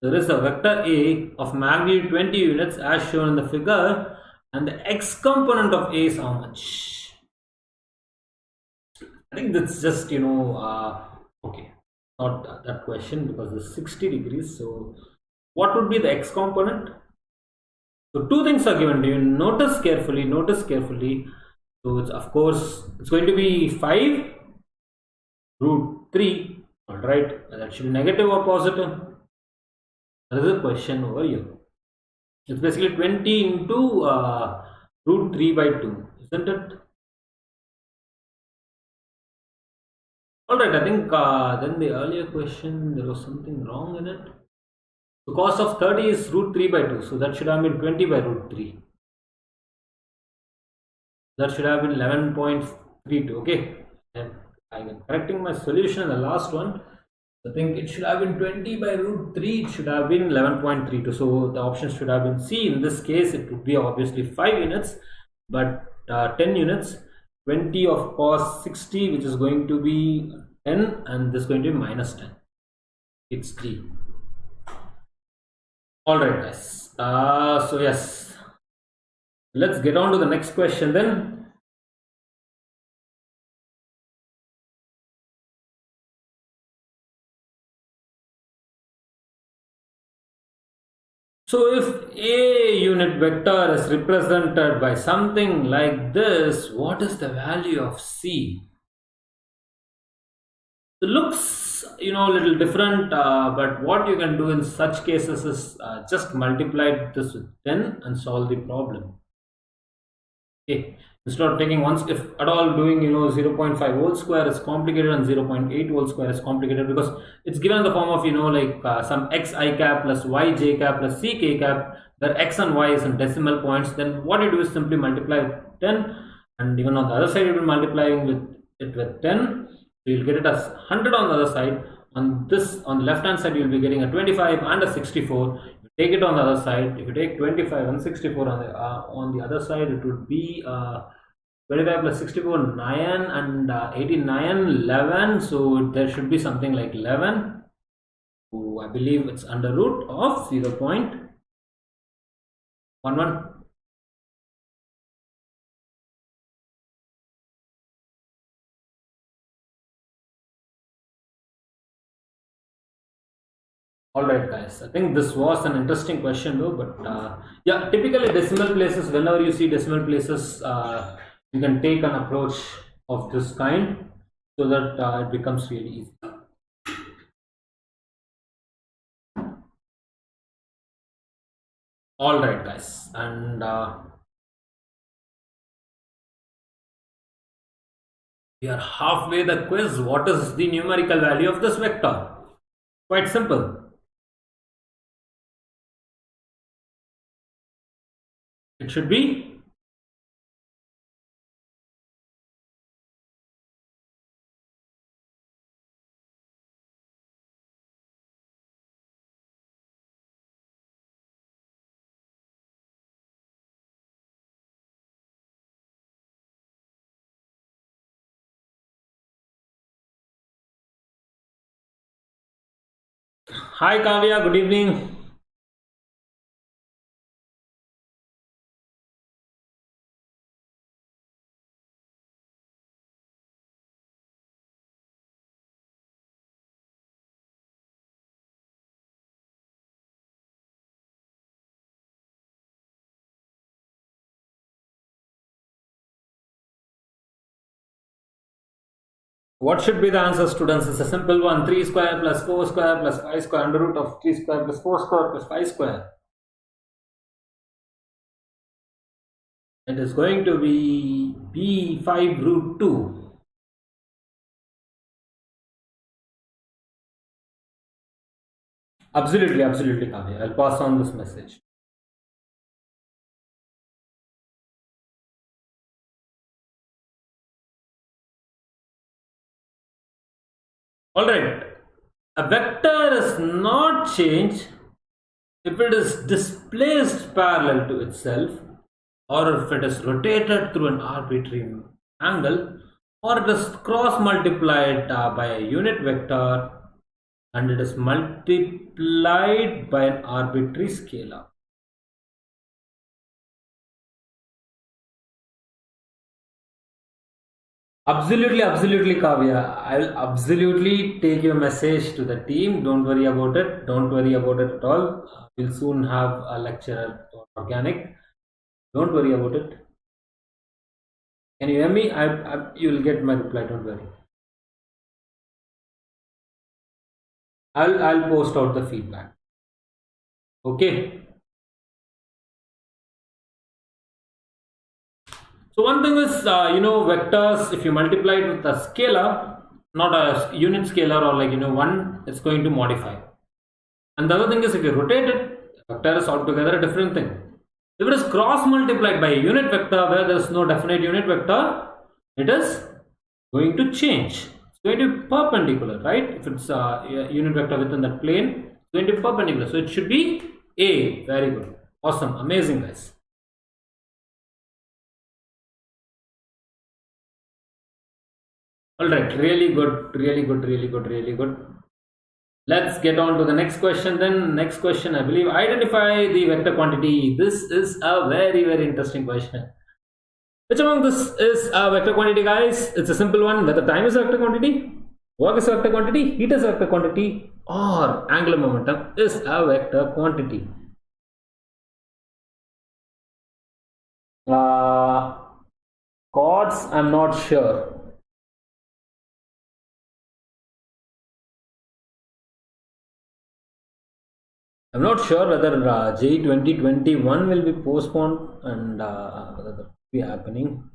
There is a vector A of magnitude 20 units as shown in the figure, and the x component of A is how much? I think that's just, okay, not that question, because it's 60 degrees. So what would be the x component? So two things are given to you. Notice carefully. So it's, of course, it's going to be 5 root 3. All right, that should be negative or positive. That is a question over here. It's basically 20 into root 3 by 2, isn't it? Alright, I think then the earlier question, there was something wrong in it. The cos of 30 is root 3 by 2, so that should have been 20 by root 3. That should have been 11.32, okay. And I am correcting my solution in the last one. I think it should have been 20 by root 3, it should have been 11.32. So the option should have been C. In this case, it would be obviously 5 units, but 10 units. 20 of cos 60, which is going to be 10, and this is going to be minus 10. It's 3. Alright, guys. So yes, let's get on to the next question then. So if a unit vector is represented by something like this, what is the value of C? It looks, a little different, but what you can do in such cases is just multiply this with 10 and solve the problem. Okay. Instead of taking once, if at all doing 0.5 whole square is complicated and 0.8 whole square is complicated, because it's given in the form of some x I cap plus y j cap plus c k cap, where x and y is in decimal points. Then what you do is simply multiply with 10, and even on the other side you will be multiplying with it with 10, so you'll get it as 100 on the other side. On the left hand side you will be getting a 25 and a 64. Take it on the other side. If you take 25 and 64 on the other side, it would be 25 plus 64, 9, and 89, 11. So there should be something like 11. So I believe it's under root of 0.11. Alright, guys, I think this was an interesting question though, but yeah, typically decimal places, whenever you see decimal places, you can take an approach of this kind so that it becomes really easy. Alright, guys, and we are halfway the quiz. What is the numerical value of this vector? Quite simple. It should be Hi Kavya, good evening. What should be the answer, students? It's a simple one. 3 square plus 4 square plus 5 square under root of 3 square plus 4 square plus 5 square. It is going to be B5 root 2. Absolutely, absolutely, Kavya. I'll pass on this message. Alright. A vector is not changed if it is displaced parallel to itself, or if it is rotated through an arbitrary angle, or it is cross multiplied by a unit vector and it is multiplied by an arbitrary scalar. Absolutely, absolutely, Kavya. I'll absolutely take your message to the team. Don't worry about it. Don't worry about it at all. We'll soon have a lecture on organic. Don't worry about it. Can you hear me? You will get my reply. Don't worry. I'll post out the feedback. Okay. So one thing is, vectors, if you multiply it with a scalar, not a unit scalar or like, one, it's going to modify. And the other thing is, if you rotate it, vector is altogether a different thing. If it is cross multiplied by a unit vector where there is no definite unit vector, it is going to change. It's going to be perpendicular, right? If it's a unit vector within that plane, it's going to be perpendicular. So it should be A. Very good. Awesome. Amazing, guys. Alright, really good, really good, really good, really good. Let's get on to the next question then. Next question, I believe, identify the vector quantity. This is a very, very interesting question. Which among this is a vector quantity, guys? It's a simple one. Whether time is a vector quantity, work is a vector quantity, heat is a vector quantity, or angular momentum is a vector quantity. Chords, I'm not sure. I'm not sure whether JEE 2021 will be postponed and whether that will be happening.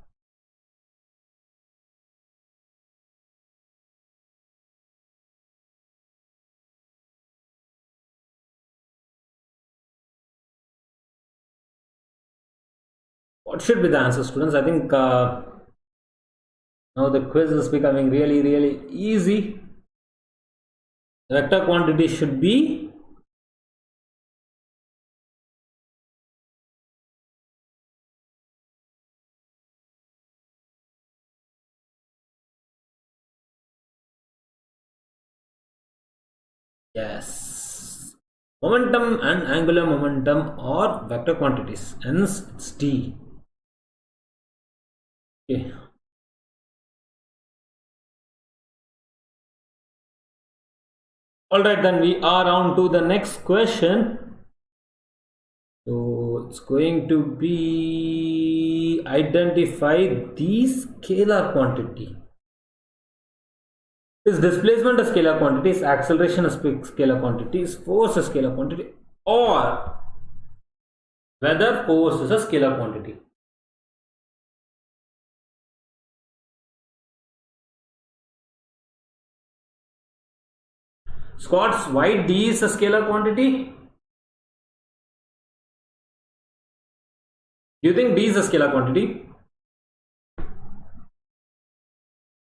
What should be the answer, students? I think now the quiz is becoming really, really easy. The vector quantity should be yes. Momentum and angular momentum are vector quantities, hence it's T. Okay. Alright, then we are on to the next question. So it's going to be identify the scalar quantity. Is displacement a scalar quantity? Is acceleration a scalar quantity? Is force a scalar quantity? Or whether force is a scalar quantity? Scots, why D is a scalar quantity? Do you think D is a scalar quantity?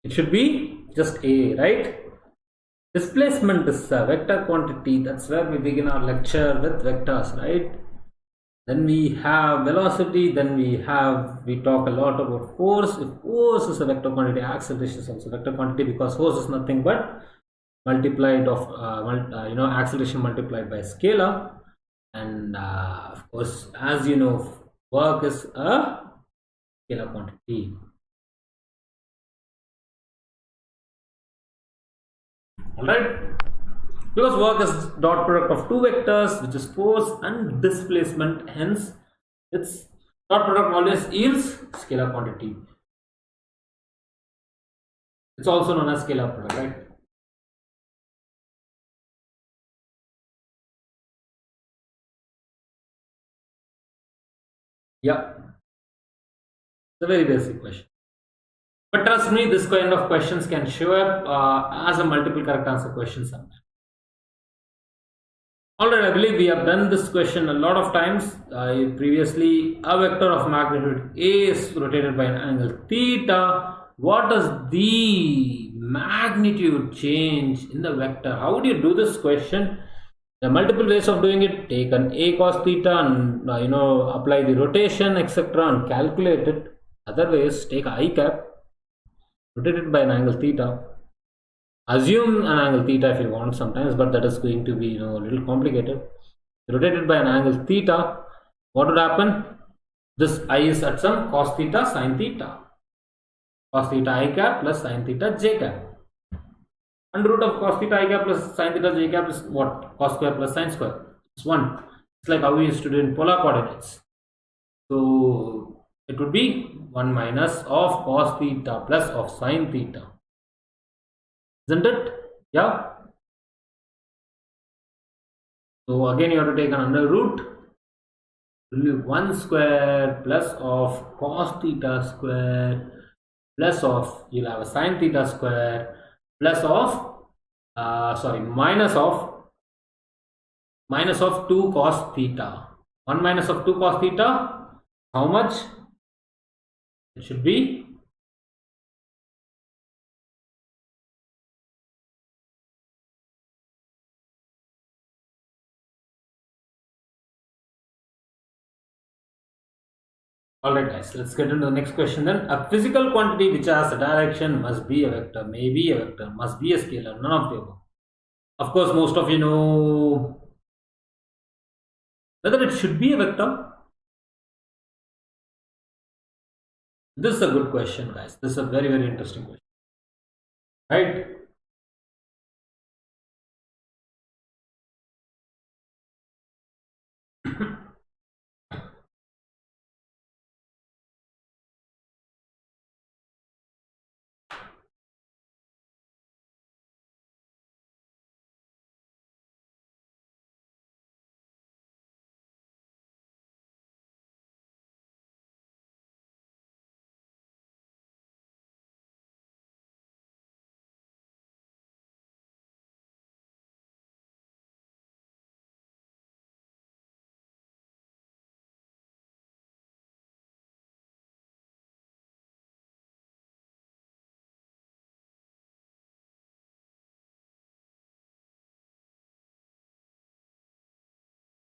It should be just A, right? Displacement is a vector quantity. That's where we begin our lecture with vectors, right? Then we have velocity, then we talk a lot about force. If force is a vector quantity, acceleration is also a vector quantity, because force is nothing but multiplied of acceleration multiplied by scalar, and of course, as you know, work is a scalar quantity. Alright, because work is dot product of two vectors, which is force and displacement, hence its dot product always yields scalar quantity. It's also known as scalar product, right? Yeah, it's a very basic question. But trust me, this kind of questions can show up as a multiple correct answer question sometimes. Alright, I believe we have done this question a lot of times. Previously, a vector of magnitude A is rotated by an angle theta. What does the magnitude change in the vector? How would you do this question? There are multiple ways of doing it. Take an A cos theta and apply the rotation, etc., and calculate it. Other ways, take I cap, rotate it by an angle theta. Assume an angle theta if you want sometimes, but that is going to be a little complicated. Rotated by an angle theta, what would happen? This I is at some cos theta sin theta. Cos theta I cap plus sin theta j cap. Under root of cos theta I cap plus sin theta j cap is what? Cos square plus sin square. It's 1. It's like how we used to do in polar coordinates. So it would be 1 minus of cos theta plus of sin theta. Isn't it? Yeah. So again you have to take an under root. It will be 1 square plus of cos theta square plus of, you'll have a sin theta square plus of minus of 2 cos theta. 1 minus of 2 cos theta, how much? It should be alright guys, let's get into the next question then. A physical quantity which has a direction must be a vector, may be a vector, must be a scalar, none of the above. Of course, most of you know whether it should be a vector. This is a good question, guys. This is a very, very interesting question. Right?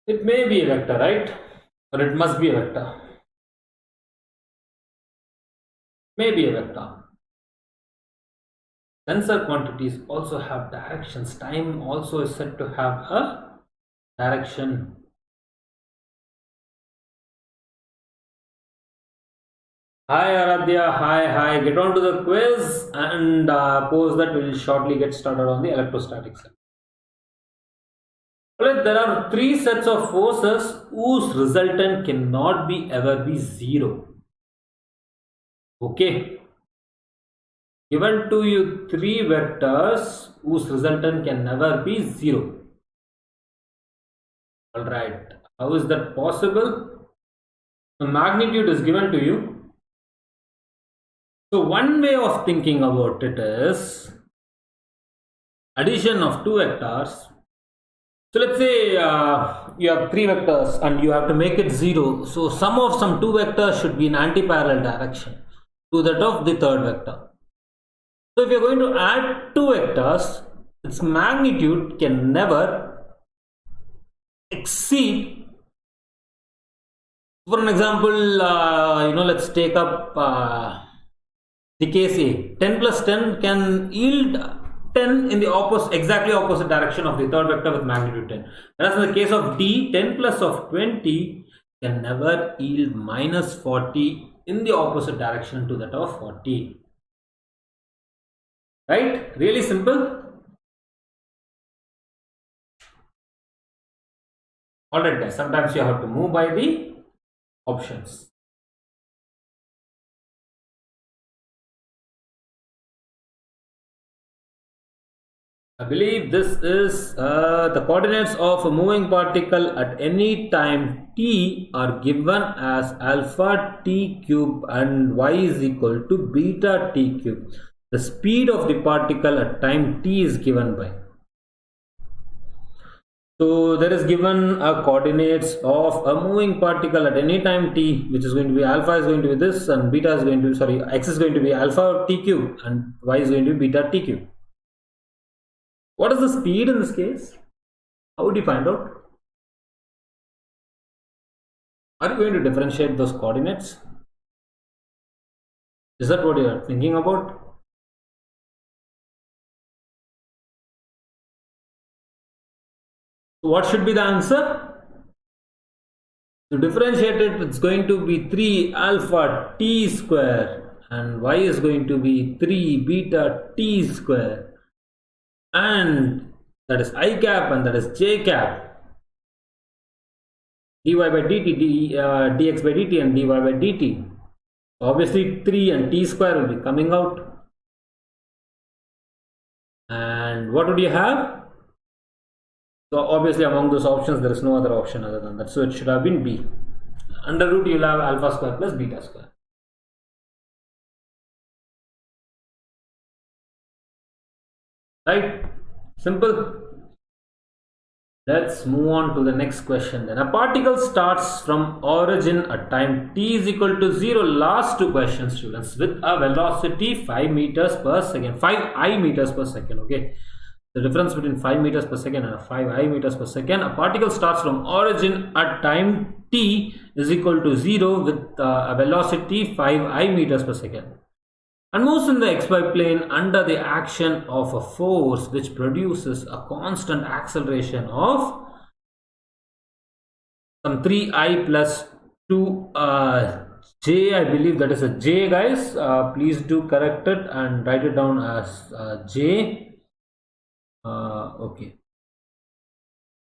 It may be a vector, right? Or it must be a vector. May be a vector. Tensor quantities also have directions. Time also is said to have a direction. Hi Aradhya, hi. Get on to the quiz and post that. We will shortly get started on the electrostatic side. Alright, there are 3 sets of forces whose resultant cannot ever be 0. Okay. Given to you 3 vectors whose resultant can never be 0. Alright, how is that possible? The magnitude is given to you. So one way of thinking about it is addition of 2 vectors. So let's say you have 3 vectors and you have to make it 0. So sum of some 2 vectors should be in anti-parallel direction to that of the third vector. So if you are going to add 2 vectors, its magnitude can never exceed. For an example, let's take up the case A. 10 plus 10 can yield 10 in the exactly opposite direction of the third vector with magnitude 10. Whereas in the case of D, 10 plus of 20 can never yield minus 40 in the opposite direction to that of 40. Right? Really simple. Alright guys, sometimes you have to move by the options. I believe this is the coordinates of a moving particle at any time t are given as alpha t cube and y is equal to beta t cube. The speed of the particle at time t is given by. So there is given a coordinates of a moving particle at any time t, which is going to be alpha is going to be this and beta is going to be, x is going to be alpha t cube and y is going to be beta t cube. What is the speed in this case? How would you find out? Are you going to differentiate those coordinates? Is that what you are thinking about? What should be the answer? To differentiate it, it's going to be 3 alpha t square and y is going to be 3 beta t square. And that is I cap and that is j cap. dy by dt, dx by dt and dy by dt. Obviously 3 and t square will be coming out. And what would you have? So obviously among those options there is no other option other than that. So it should have been B. Under root you will have alpha square plus beta square. Right? Simple. Let's move on to the next question then. A particle starts from origin at time t is equal to 0. Last two questions, students, with a velocity 5 meters per second, 5 I meters per second. Okay, the difference between 5 meters per second and 5 I meters per second. A particle starts from origin at time t is equal to 0 with a velocity 5 I meters per second and moves in the xy plane under the action of a force which produces a constant acceleration of some 3I plus 2 j. I believe that is a j, guys. Please do correct it and write it down as j. Okay.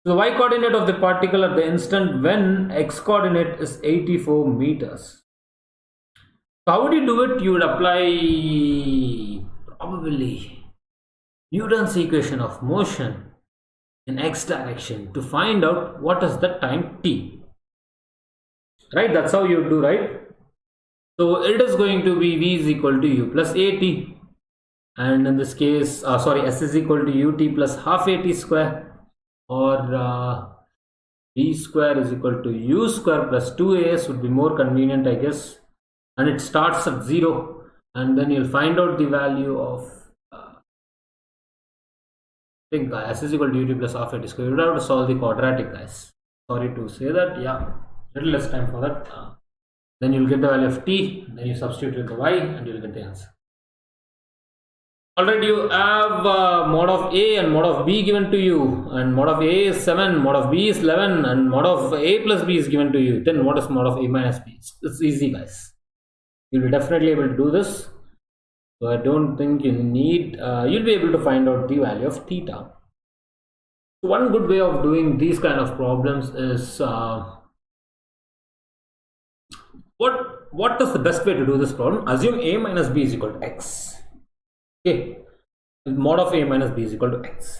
So the y coordinate of the particle at the instant when x coordinate is 84 meters. How would you do it? You would apply probably Newton's equation of motion in x direction to find out what is the time t. Right? That's how you do, right? So it is going to be v is equal to u plus at, and in this case, s is equal to ut plus half at square, or v square is equal to u square plus 2as would be more convenient, I guess. And it starts at 0 and then you'll find out the value of I think s is equal to ut plus half at square. You would have to solve the quadratic, guys. Sorry to say that, yeah, little less time for that. Then you'll get the value of t, then you substitute the y and you'll get the answer. Alright, you have mod of a and mod of b given to you, and mod of a is 7, mod of b is 11 and mod of a plus b is given to you. Then what is mod of a minus b? It's easy, guys. You'll be definitely able to do this. So I don't think you need, you'll be able to find out the value of theta. So one good way of doing these kind of problems is, what is the best way to do this problem? Assume a minus b is equal to x. Okay, mod of a minus b is equal to x.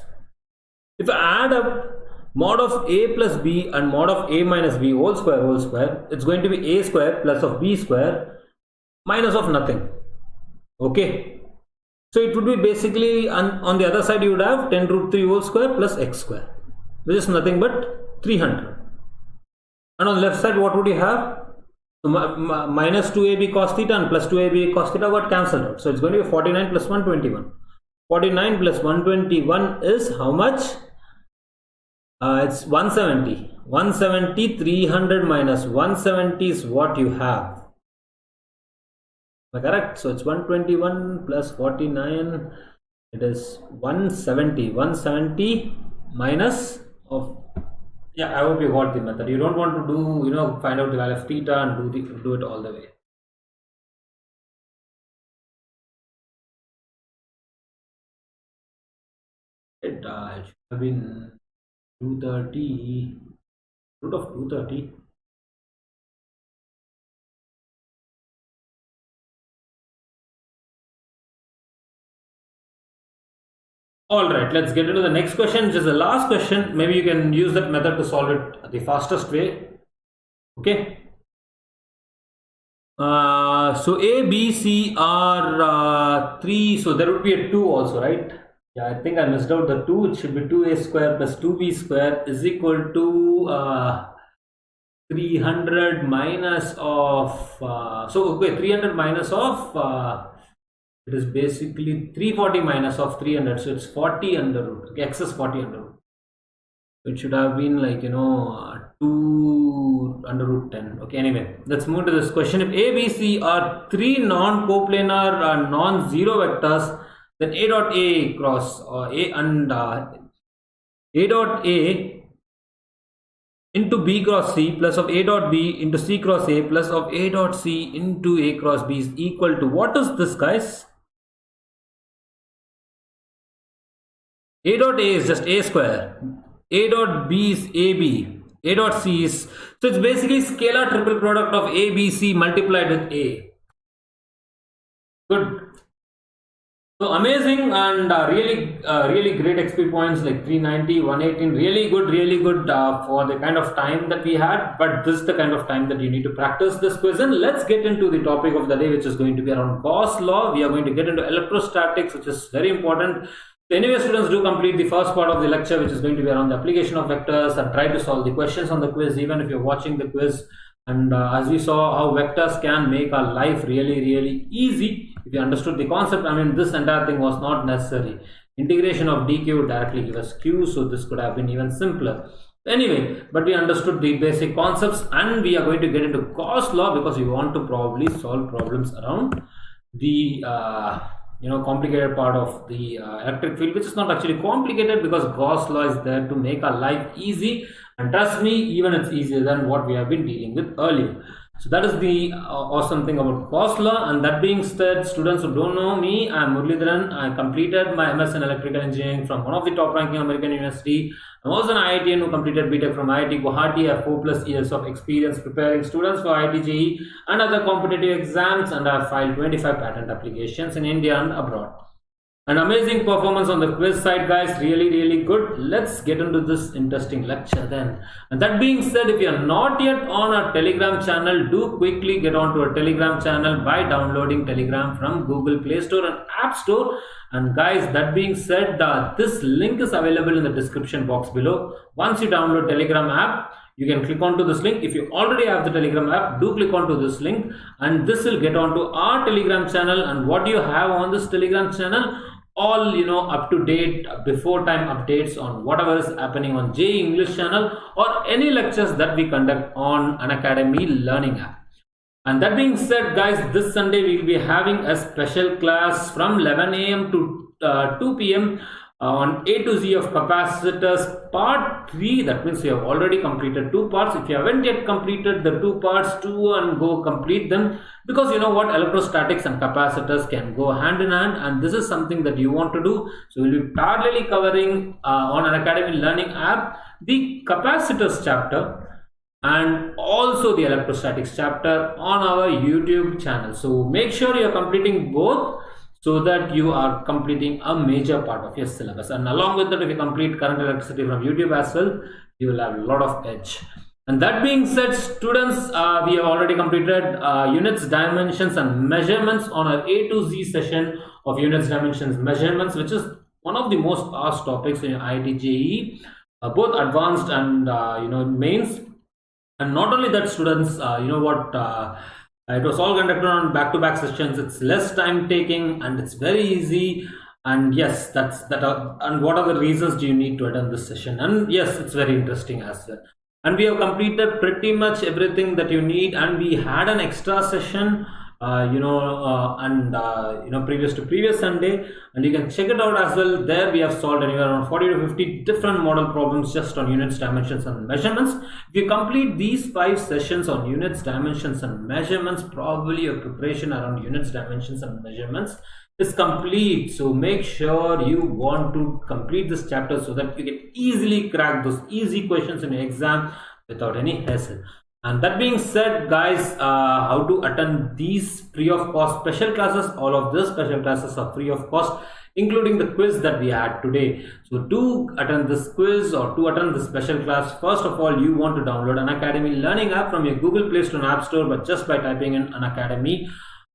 If I add up mod of a plus b and mod of a minus b whole square, it's going to be a square plus of b square minus of nothing. Okay, so it would be basically on the other side you would have 10 root 3 whole square plus x square, which is nothing but 300. And on the left side what would you have? So minus 2ab cos theta and plus 2ab cos theta got cancelled out. So it's going to be 49 plus 121. 49 plus 121 is how much? It's 170. 170, 300 minus 170 is what you have. Am I correct? So it's 121 plus 49 It is 170 minus of, yeah, I hope you got the method. You don't want to do, find out the value of theta and do it all the way. It should have been 230, root of 230. All right, let's get into the next question, which is the last question. Maybe you can use that method to solve it the fastest way. Okay. So A, B, C are 3. So there would be a 2 also, right? Yeah, I think I missed out the 2. It should be 2a square plus 2b square is equal to 300 minus of, 300 minus of, it is basically 340 minus of 300. So it's 40 under root. Okay, x is 40 under root. It should have been like 2 under root 10. Okay, anyway, let's move to this question. If A, B, C are 3 non-coplanar non-zero vectors, then A dot A cross A and A dot A into B cross C plus of A dot B into C cross A plus of A dot C into A cross B is equal to, what is this, guys? A dot A is just A square. A dot B is AB. A dot C is, so it's basically scalar triple product of A, B, C multiplied with A. Good. So amazing and really great XP points like 390, 118. Really good for the kind of time that we had. But this is the kind of time that you need to practice this quiz. And let's get into the topic of the day, which is going to be around Gauss law. We are going to get into electrostatics, which is very important. So anyway, students, do complete the first part of the lecture, which is going to be around the application of vectors, and try to solve the questions on the quiz, even if you're watching the quiz. And as we saw how vectors can make our life really easy if you understood the concept. I mean, this entire thing was not necessary. Integration of dq would directly give us q, so this could have been even simpler. Anyway, but we understood the basic concepts, and we are going to get into Gauss law because we want to probably solve problems around the complicated part of the electric field, which is not actually complicated because Gauss law is there to make our life easy, and trust me, even it's easier than what we have been dealing with earlier. So that is the awesome thing about Gauss law. And that being said, students who don't know me, I'm Murlidharan. I completed my MS in electrical engineering from one of the top ranking American university. I was an IITian who completed BTech from IIT Guwahati. I have 4+ years of experience preparing students for IIT JEE and other competitive exams, and I have filed 25 patent applications in India and abroad. An amazing performance on the quiz side, guys. Really good. Let's get into this interesting lecture then. And that being said, if you are not yet on our Telegram channel, do quickly get onto our Telegram channel by downloading Telegram from Google Play Store and App Store. And guys, that being said, this link is available in the description box below. Once you download Telegram app, you can click onto this link. If you already have the Telegram app, do click onto this link, and this will get onto our Telegram channel. And what you have on this Telegram channel, all up to date, before time updates on whatever is happening on JEE English channel or any lectures that we conduct on Unacademy learning app. And that being said, guys, this Sunday we will be having a special class from 11 a.m. to 2 p.m. On A to Z of capacitors part 3. That means you have already completed 2 parts. If you haven't yet completed the 2 parts, do and go complete them, because you know what, electrostatics and capacitors can go hand in hand, and this is something that you want to do. So we'll be parallelly covering on Unacademy learning app the capacitors chapter and also the electrostatics chapter on our YouTube channel. So make sure you are completing both, so that you are completing a major part of your syllabus. And along with that, if you complete current electricity from YouTube as well, you will have a lot of edge. And that being said, students, we have already completed units, dimensions and measurements on our A to Z session of units, dimensions, measurements, which is one of the most asked topics in IIT JEE, both advanced and mains. And not only that, students, it was all conducted on back-to-back sessions. It's less time taking and it's very easy. And yes, and what are the reasons do you need to attend this session? And yes, it's very interesting as well. And we have completed pretty much everything that you need. And we had an extra session previous to previous Sunday, and you can check it out as well. There we have solved anywhere around 40 to 50 different model problems just on units, dimensions and measurements. If you complete these 5 sessions on units, dimensions and measurements, probably your preparation around units, dimensions and measurements is complete. So make sure you want to complete this chapter so that you can easily crack those easy questions in your exam without any hassle. And that being said, guys, how to attend these free of cost special classes? All of these special classes are free of cost, including the quiz that we had today. So to attend this quiz or to attend this special class, first of all, you want to download Unacademy Learning app from your Google Play Store and App Store, but just by typing in Unacademy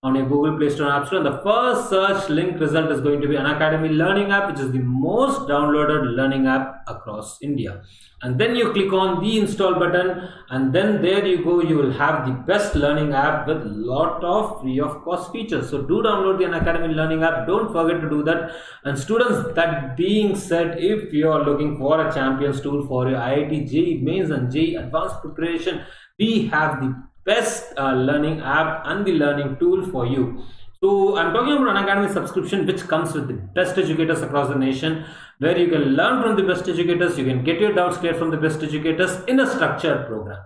on your Google Play Store and App Store, and the first search link result is going to be Unacademy Learning app, which is the most downloaded learning app across India. And then you click on the install button, and then there you go, you will have the best learning app with lot of free of cost features. So do download the Unacademy Learning app, don't forget to do that. And students, that being said, if you are looking for a champions tool for your IIT JEE Mains and JEE Advanced preparation, we have the best learning app and the learning tool for you. So I'm talking about Unacademy subscription, which comes with the best educators across the nation, where you can learn from the best educators, you can get your doubts cleared from the best educators in a structured program.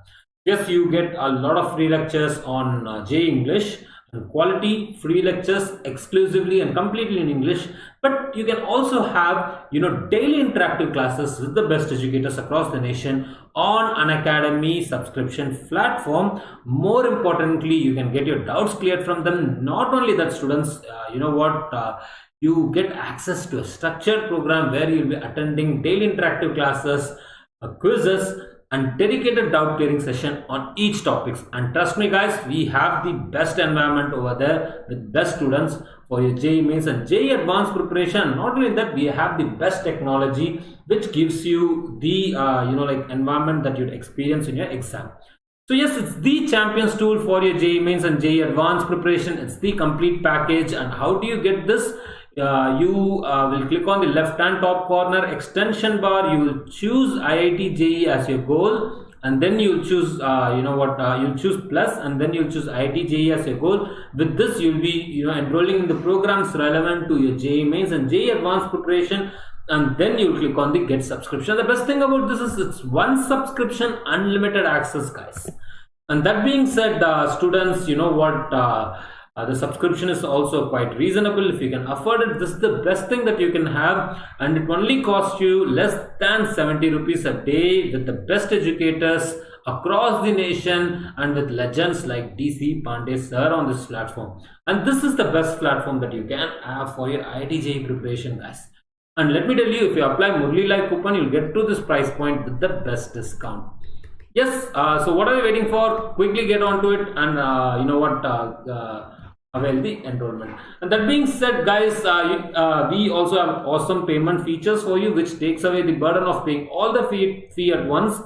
Yes, you get a lot of free lectures on JEE English, and quality free lectures exclusively and completely in English, but you can also have daily interactive classes with the best educators across the nation on Unacademy subscription platform. More importantly, you can get your doubts cleared from them. Not only that, students, you get access to a structured program where you'll be attending daily interactive classes, quizzes and dedicated doubt clearing session on each topics. And trust me guys, we have the best environment over there with best students for your JEE Mains and JEE Advanced preparation. Not only that, we have the best technology which gives you the environment that you'd experience in your exam. So yes, it's the champions tool for your JEE Mains and JEE Advanced preparation. It's the complete package. And how do you get this? You will click on the left hand top corner extension bar. You will choose IIT JEE as your goal, and then you'll choose you'll choose plus, and then you'll choose IIT JEE as your goal. With this, you'll be enrolling in the programs relevant to your JEE Mains and JEE Advanced preparation, and then you'll click on the get subscription. The best thing about this is it's one subscription, unlimited access, guys. And that being said, students, the subscription is also quite reasonable. If you can afford it, this is the best thing that you can have, and it only costs you less than 70 rupees a day with the best educators across the nation and with legends like DC Pandey sir on this platform. And this is the best platform that you can have for your IIT JEE preparation, guys. And let me tell you, if you apply Murlidharan coupon, you'll get to this price point with the best discount. Yes, so what are you waiting for? Quickly get onto it and avail the enrollment. And that being said, guys, we also have awesome payment features for you, which takes away the burden of paying all the fee at once.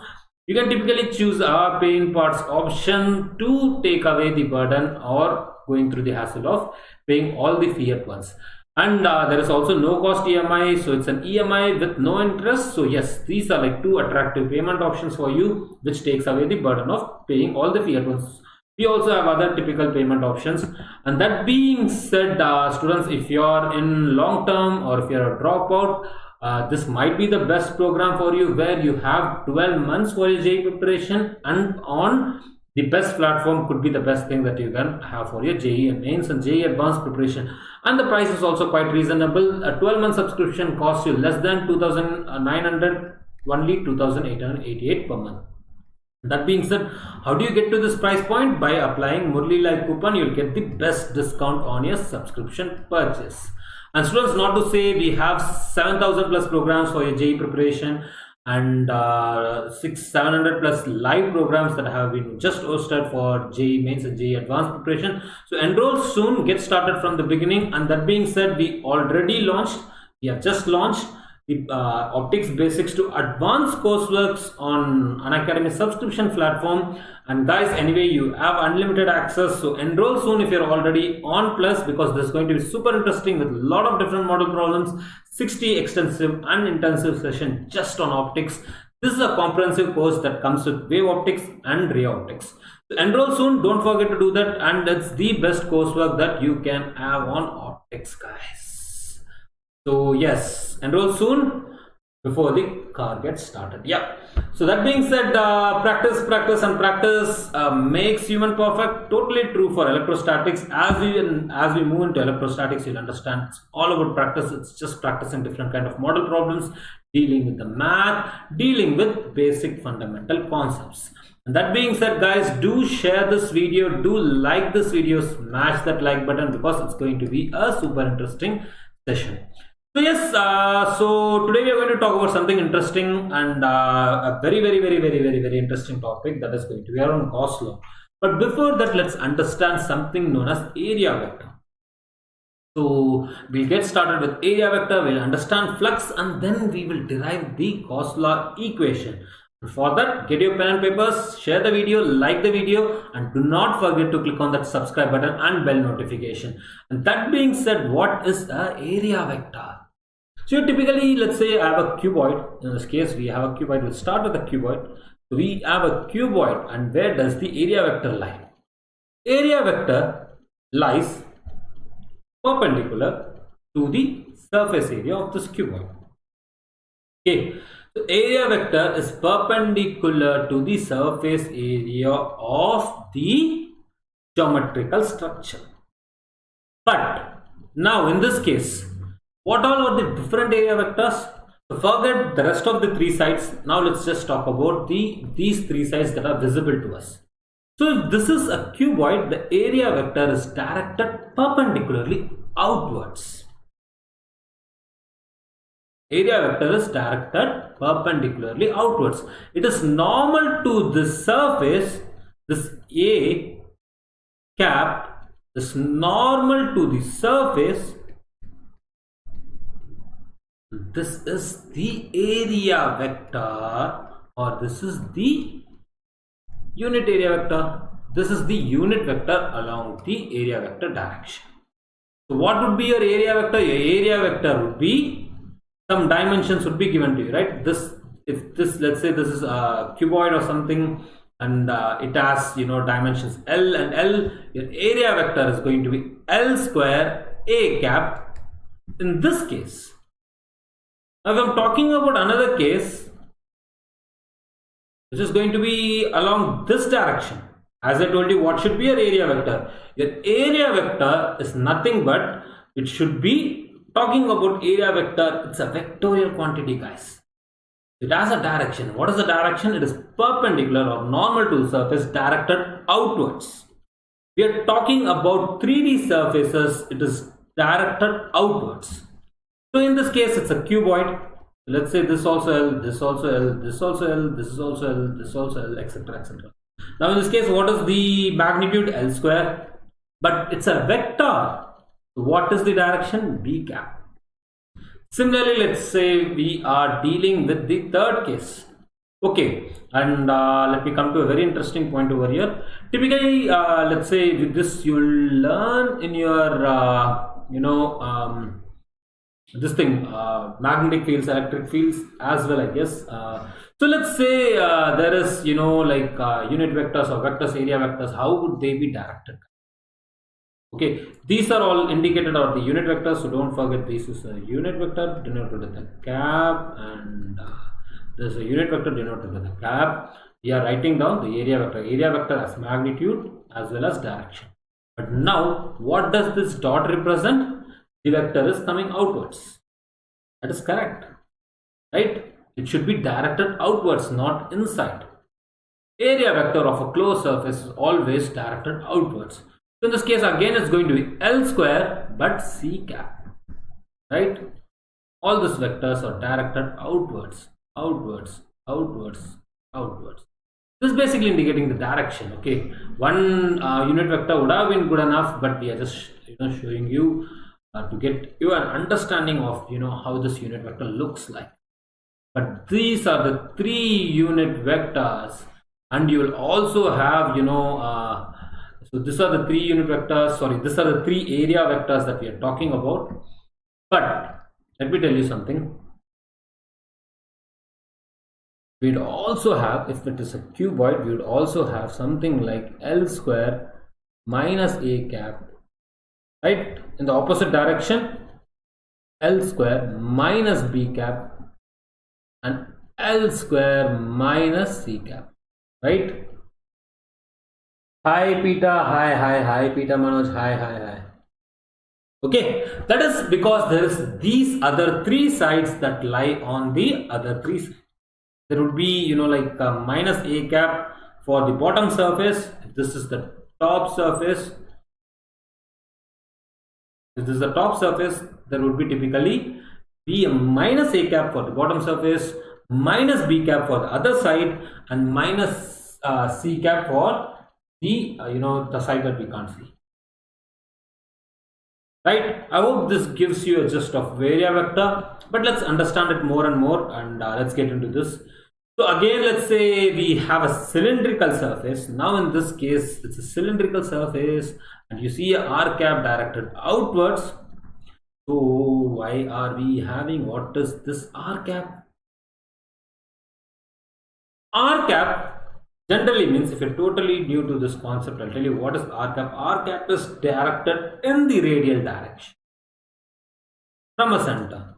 You can typically choose our pay in parts option to take away the burden or going through the hassle of paying all the fee at once. And there is also no cost EMI, so it's an EMI with no interest. So yes, these are like two attractive payment options for you, which takes away the burden of paying all the fee at once. We also have other typical payment options. And that being said, students, if you are in long term or if you are a dropout, this might be the best program for you, where you have 12 months for your JEE preparation, and on the best platform could be the best thing that you can have for your JEE Mains and JEE Advanced preparation. And the price is also quite reasonable. A 12-month subscription costs you less than 2,900, only 2,888 per month. That being said, how do you get to this price point? By applying Murlidharan coupon, you'll get the best discount on your subscription purchase. And students, not to say, we have 7,000 plus programs for your JEE preparation, and 700 plus live programs that have been just hosted for JEE Mains and JEE Advanced preparation. So enroll soon, get started from the beginning. And that being said, we have just launched the optics basics to advanced courseworks on Unacademy subscription platform. And guys, anyway, you have unlimited access, so enroll soon if you're already on plus, because this is going to be super interesting with a lot of different model problems, 60 extensive and intensive session just on optics. This is a comprehensive course that comes with wave optics and ray optics. So enroll soon, don't forget to do that, and it's the best coursework that you can have on optics, guys. So yes, enroll soon before the car gets started. Yeah. So that being said, practice and practice makes human perfect. Totally true for electrostatics. As we move into electrostatics, you'll understand it's all about practice. It's just practicing different kind of model problems, dealing with the math, dealing with basic fundamental concepts. And that being said, guys, do share this video, do like this video, smash that like button, because it's going to be a super interesting session. So yes, so today we are going to talk about something interesting, and a very interesting topic that is going to be around Gauss law. But before that, let's understand something known as area vector. So we'll get started with area vector, we'll understand flux, and then we will derive the Gauss law equation. For that, get your pen and papers, share the video, like the video, and do not forget to click on that subscribe button and bell notification. And that being said, what is an area vector? So typically, let's say I have a cuboid. In this case, we have a cuboid. We'll start with a cuboid. So we have a cuboid, and where does the area vector lie? Area vector lies perpendicular to the surface area of this cuboid. Okay. So area vector is perpendicular to the surface area of the geometrical structure. But now in this case, what all are the different area vectors? So forget the rest of the three sides. Now let's just talk about these three sides that are visible to us. So if this is a cuboid, the area vector is directed perpendicularly outwards. Area vector is directed perpendicularly outwards. It is normal to this surface, this A cap is normal to the surface. This is the area vector, or this is the unit area vector. This is the unit vector along the area vector direction. So what would be your area vector? Your area vector would be, some dimensions would be given to you, right? If this, let's say this is a cuboid or something, and it has, dimensions L and L, your area vector is going to be L square A cap in this case. Now if I'm talking about another case, which is going to be along this direction, as I told you, what should be your area vector? Your area vector is nothing but, it should be, talking about area vector, it's a vectorial quantity, guys. It has a direction. What is the direction? It is perpendicular or normal to the surface, directed outwards. We are talking about 3D surfaces, it is directed outwards. So in this case, it's a cuboid. Let's say this also L, this also L, this also L, this is also L, this also L, etc. etc. Now in this case, what is the magnitude? L square. But it's a vector. What is the direction? B cap. Similarly, let's say we are dealing with the third case. Okay, and let me come to a very interesting point over here. Typically, let's say with this, you'll learn in your, this thing, magnetic fields, electric fields as well, I guess. So let's say there is, unit vectors or vectors, area vectors. How would they be directed? Okay, these are all indicated are the unit vectors, so don't forget this is a unit vector denoted with a cap, and there's a unit vector denoted with a cap. We are writing down the area vector. Area vector as magnitude as well as direction. But now, what does this dot represent? The vector is coming outwards. That is correct, right? It should be directed outwards, not inside. Area vector of a closed surface is always directed outwards. So in this case, again, it's going to be L square but C cap, right? All these vectors are directed outwards, outwards, outwards, outwards. This is basically indicating the direction. Okay, one unit vector would have been good enough, but we are just showing you to get you an understanding of how this unit vector looks like. But these are the three unit vectors, and you will also have so these are the three unit vectors, sorry, these are the three area vectors that we are talking about. But let me tell you something. we'd also have, if it is a cuboid, we would also have something like L square minus A cap, right? In the opposite direction, L square minus B cap and L square minus C cap, right? Hi Peter, hi Peter Manoj, hi. Okay, that is because there is these other three sides that lie on the other three sides. There would be, like minus A cap for the bottom surface. If this is the top surface, if this is the top surface, there would be typically be a minus A cap for the bottom surface, minus B cap for the other side, and minus C cap for the the side that we can't see. Right? I hope this gives you a gist of area vector, but let's understand it more and more, and let's get into this. So again, let's say we have a cylindrical surface. Now in this case, it's a cylindrical surface, and you see a R cap directed outwards. So why are we having, what is this R cap? R cap generally means, if you're totally new to this concept, I'll tell you what is R cap. R cap is directed in the radial direction from a center.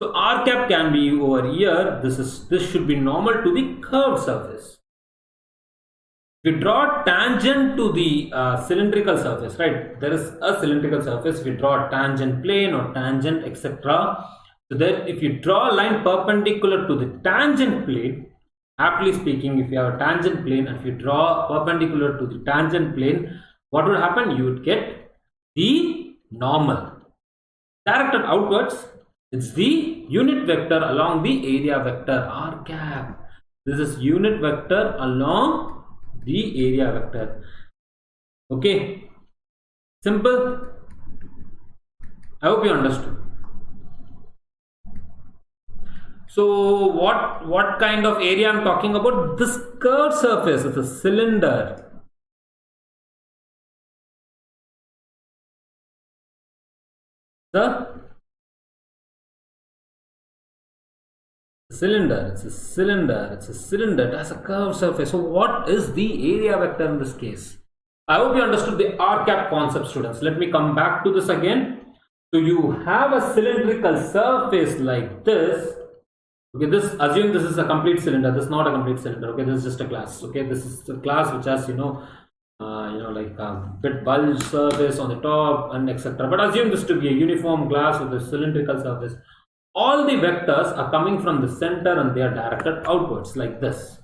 So R cap can be over here. This should be normal to the curved surface. If you draw tangent to the cylindrical surface, right? There is a cylindrical surface. If you draw a tangent plane or tangent, etc. So that if you draw a line perpendicular to the tangent plane, aptly speaking, if you have a tangent plane and if you draw perpendicular to the tangent plane, what would happen? You would get the normal. Directed outwards, it's the unit vector along the area vector R cap. This is unit vector along the area vector. Okay, simple. I hope you understood. So what kind of area I'm talking about? This curved surface is a cylinder. The cylinder, it's a cylinder, it has a curved surface. So what is the area vector in this case? I hope you understood the R cap concept, students. Let me come back to this again. So you have a cylindrical surface like this. Okay, assume this is a complete cylinder. This is not a complete cylinder. Okay, this is just a glass. Okay, this is the glass which has like a bit bulge surface on the top and etc. But assume this to be a uniform glass with a cylindrical surface. All the vectors are coming from the center and they are directed outwards like this.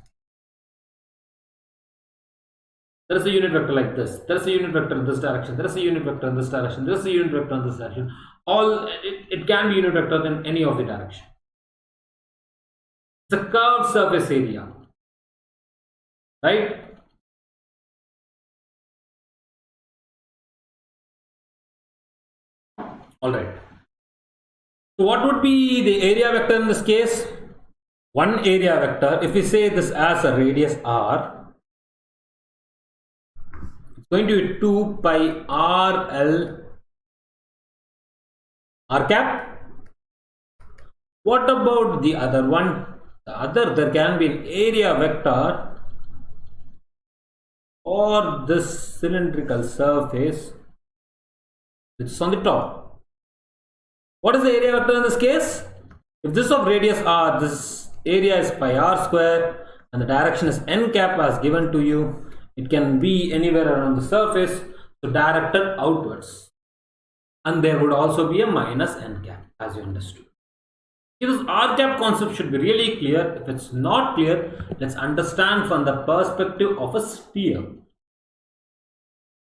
There is a unit vector like this. There is a unit vector in this direction. There is a unit vector in this direction. There is a unit vector in this direction. It can be unit vector in any of the direction. It's a curved surface area, right? All right. So what would be the area vector in this case? One area vector, if we say this as a radius r, it's going to be 2 pi rl r cap. What about the other one? There can be an area vector or this cylindrical surface which is on the top. What is the area vector in this case? If this of radius r, this area is pi r square and the direction is n cap as given to you, it can be anywhere around the surface, so directed outwards. And there would also be a minus n cap, as you understood. This R cap concept should be really clear. If it's not clear, let's understand from the perspective of a sphere.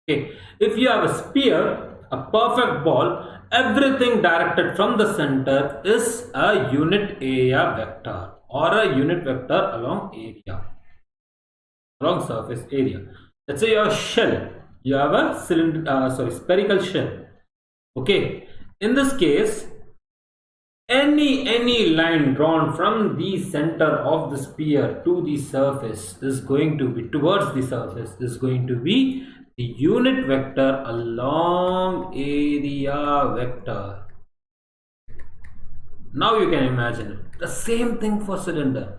Okay, if you have a sphere, a perfect ball, everything directed from the center is a unit area vector or a unit vector along area, along surface area. Let's say you have a shell, you have a spherical shell. Okay, in this case, any line drawn from the center of the sphere to the surface is going to be towards the surface is going to be the unit vector along area vector. Now you can imagine it. The same thing for cylinder.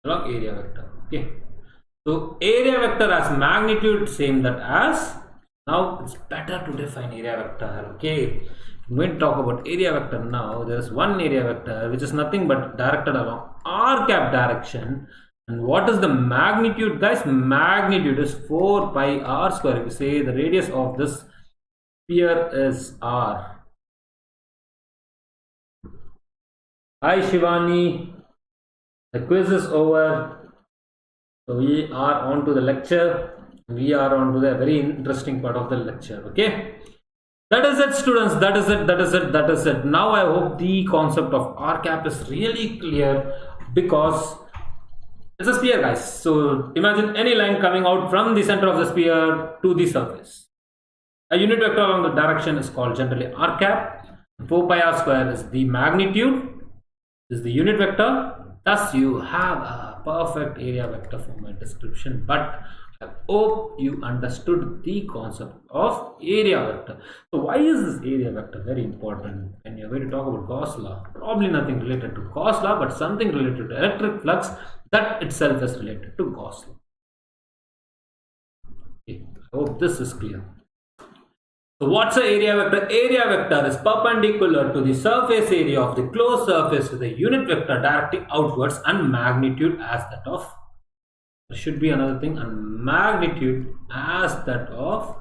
along area vector. Okay, so area vector as magnitude, same that as. Now it's better to define area vector. Okay, I'm going to talk about area vector now. There is one area vector which is nothing but directed along r cap direction. And what is the magnitude, guys? Magnitude is 4 pi r square. If you say the radius of this sphere is r. Hi Shivani, the quiz is over. So we are on to the lecture. We are on to the very interesting part of the lecture. Okay, that is it, students. That is it. Now I hope the concept of r cap is really clear, because it's a sphere, guys. So imagine any line coming out from the center of the sphere to the surface. A unit vector along the direction is called generally r cap. 4 pi r square is the magnitude, is the unit vector. Thus you have a perfect area vector for my description. But I hope you understood the concept of area vector. So why is this area vector very important when you're going to talk about Gauss law? Probably nothing related to Gauss law, but something related to electric flux that itself is related to Gauss law. Okay, I hope this is clear. So what's the area vector? Area vector is perpendicular to the surface area of the closed surface with a unit vector directing outwards and magnitude as that of, there should be another thing, and magnitude as that of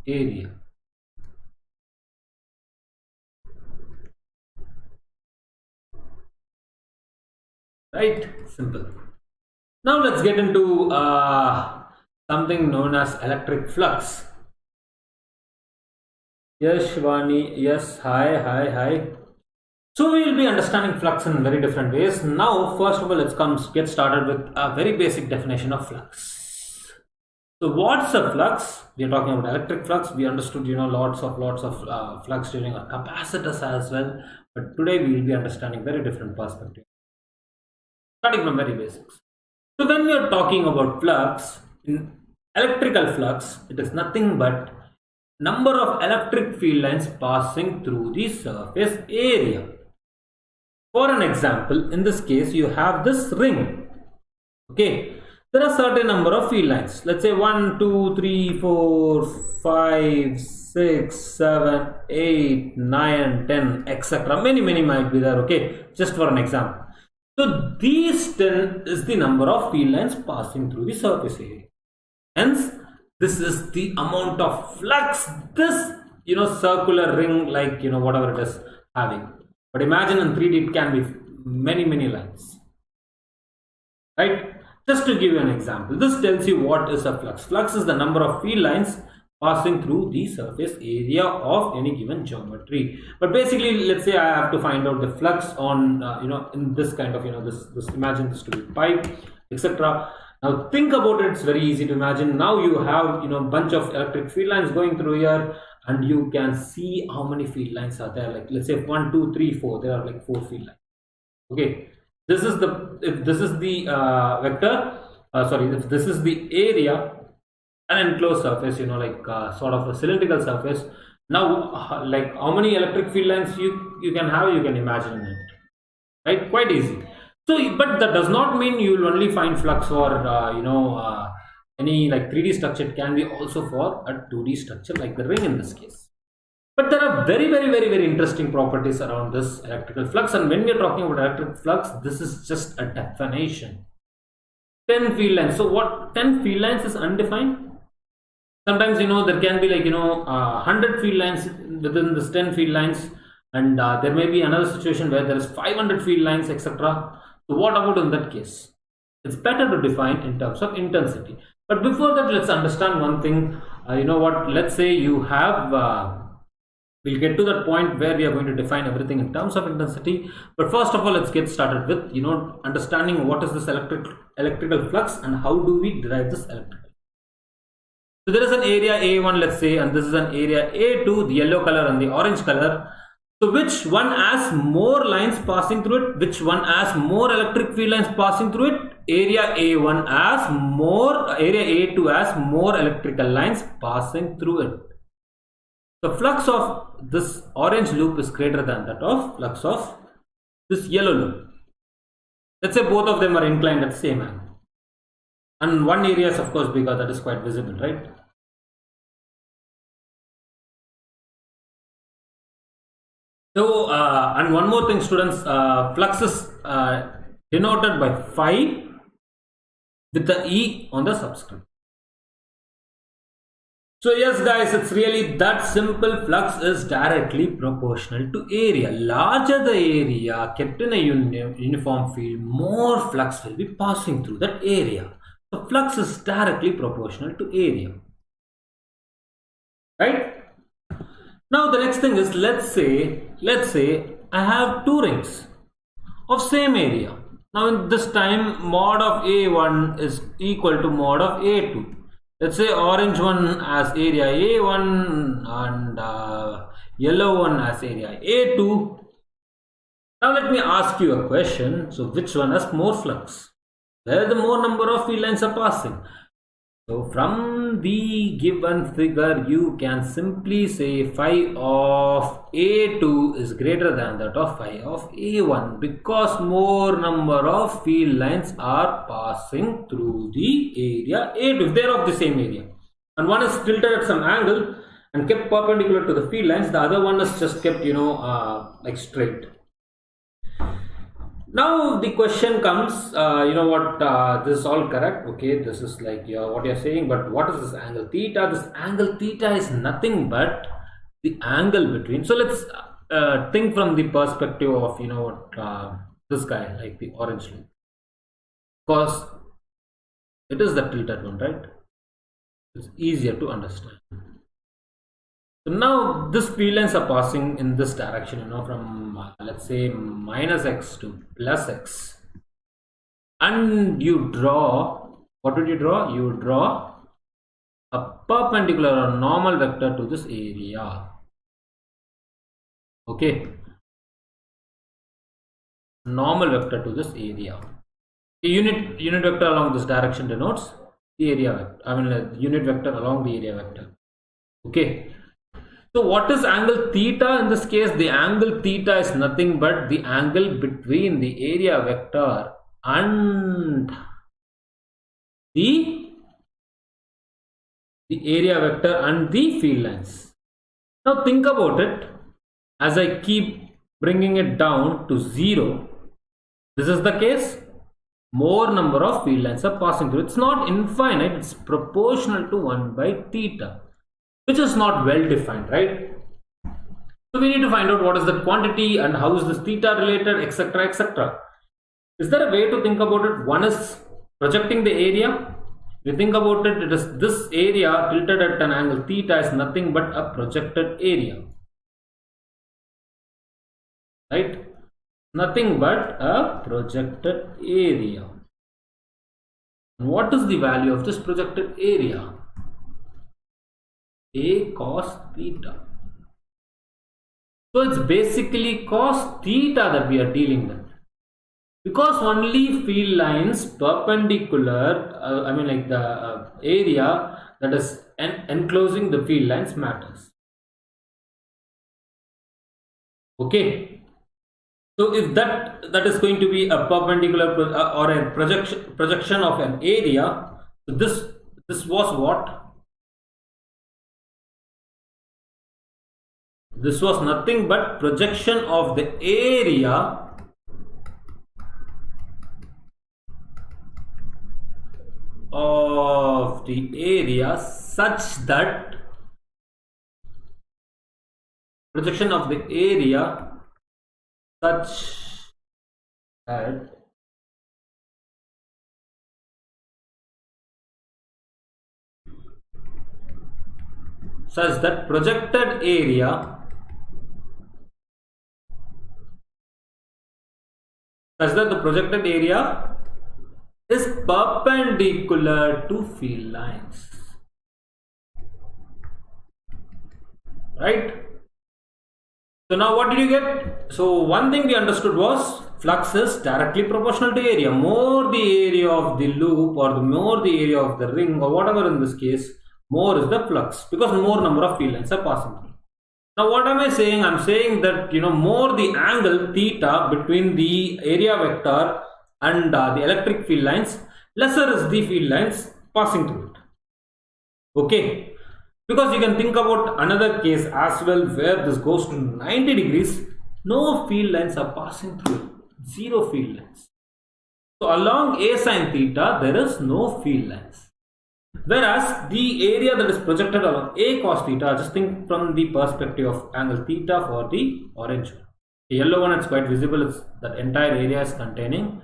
area. Right? Simple. Now let's get into something known as electric flux. Yes, Shivani. Yes, hi. So we will be understanding flux in very different ways. Now, first of all, let's get started with a very basic definition of flux. So what's a flux? We are talking about electric flux. We understood, lots of flux during our capacitors as well. But today we will be understanding very different perspective. Starting from very basics. So when we are talking about flux, in electrical flux, it is nothing but number of electric field lines passing through the surface area. For an example, in this case, you have this ring. Okay, there are certain number of field lines. Let's say 1, 2, 3, 4, 5, 6, 7, 8, 9, 10, etc. Many might be there. Okay, just for an example. So these 10 is the number of field lines passing through the surface area. Hence, this is the amount of flux this circular ring, like whatever it is having. But imagine in 3D it can be many lines. Right? Just to give you an example, this tells you what is a flux. Flux is the number of field lines passing through the surface area of any given geometry. But basically, let's say I have to find out the flux on in this kind of this imagine this to be pipe, etc. Now think about it, it's very easy to imagine. Now you have bunch of electric field lines going through here, and you can see how many field lines are there. Like let's say 1, 2, 3, 4. There are like 4 field lines. Okay, this is the if this is the vector. If this is the area, an enclosed surface, sort of a cylindrical surface. Now, like how many electric field lines you can have, you can imagine it, right? Quite easy. So, but that does not mean you will only find flux for any like 3D structure. It can be also for a 2D structure like the ring in this case. But there are very interesting properties around this electrical flux. And when we are talking about electric flux, this is just a definition. 10 field lines. So what 10 field lines is undefined? Sometimes there can be like 100 field lines within this 10 field lines, and there may be another situation where there is 500 field lines, etc. So what about in that case? It's better to define in terms of intensity. But before that, let's understand one thing. Let's say you have we'll get to that point where we are going to define everything in terms of intensity. But first of all, let's get started with understanding what is this electrical flux and how do we derive this electrical. So there is an area A1, let's say, and this is an area A2, the yellow color and the orange color. So which one has more lines passing through it? Which one has more electric field lines passing through it? Area A1 has more, area A2 has more electrical lines passing through it. The flux of this orange loop is greater than that of flux of this yellow loop. Let's say both of them are inclined at the same angle. And one area is of course bigger, that is quite visible, right? So, and one more thing, students, flux is denoted by phi with the E on the subscript. So yes guys, it's really that simple. Flux is directly proportional to area. Larger the area kept in a uniform field, more flux will be passing through that area. So flux is directly proportional to area. Right? Now the next thing is, let's say I have two rings of same area. Now in this time, mod of A1 is equal to mod of A2. Let's say orange one has area A1 and yellow one has area A2. Now let me ask you a question. So which one has more flux? Where the more number of field lines are passing? So from the given figure, you can simply say phi of A2 is greater than that of phi of A1 because more number of field lines are passing through the area A2 if they are of the same area. And one is tilted at some angle and kept perpendicular to the field lines, the other one is just kept, like straight. Now the question comes, this is all correct, okay, this is like what you're saying, but what is this angle theta? This angle theta is nothing but the angle between. So let's think from the perspective of, this guy, like the orange line, because it is the tilted one, right? It's easier to understand. So now this field lines are passing in this direction, from let's say minus x to plus x, and you draw, what would you draw? You draw a perpendicular or normal vector to this area. Okay, normal vector to this area. A unit vector along this direction denotes the area vector. Unit vector along the area vector. Okay. So what is angle theta in this case? The angle theta is nothing but the angle between the area vector and the area vector and the field lines. Now think about it. As I keep bringing it down to 0, this is the case. More number of field lines are passing through. It's not infinite, it's proportional to 1 by theta, which is not well defined, right? So we need to find out what is the quantity and how is this theta related, etc, etc. Is there a way to think about it? One is projecting the area. If you think about it, it is this area tilted at an angle theta is nothing but a projected area, right? Nothing but a projected area. And what is the value of this projected area? A cos theta. So it's basically cos theta that we are dealing with, because only field lines perpendicular, the area that is enclosing the field lines matters. Okay, so if that is going to be a perpendicular or a projection of an area, so this was what? This was nothing but projection of the area such that projected area the projected area is perpendicular to field lines, right? So now what did you get? So one thing we understood was flux is directly proportional to area. More the area of the loop or the more the area of the ring or whatever in this case, more is the flux, because more number of field lines are passing through. Now what am I saying? I'm saying that more the angle theta between the area vector and the electric field lines, lesser is the field lines passing through it. Okay, because you can think about another case as well where this goes to 90 degrees, no field lines are passing through it, zero field lines. So along a sine theta there is no field lines, whereas the area that is projected along a cos theta, just think from the perspective of angle theta for the orange one. The yellow one, it's quite visible, it's that entire area is containing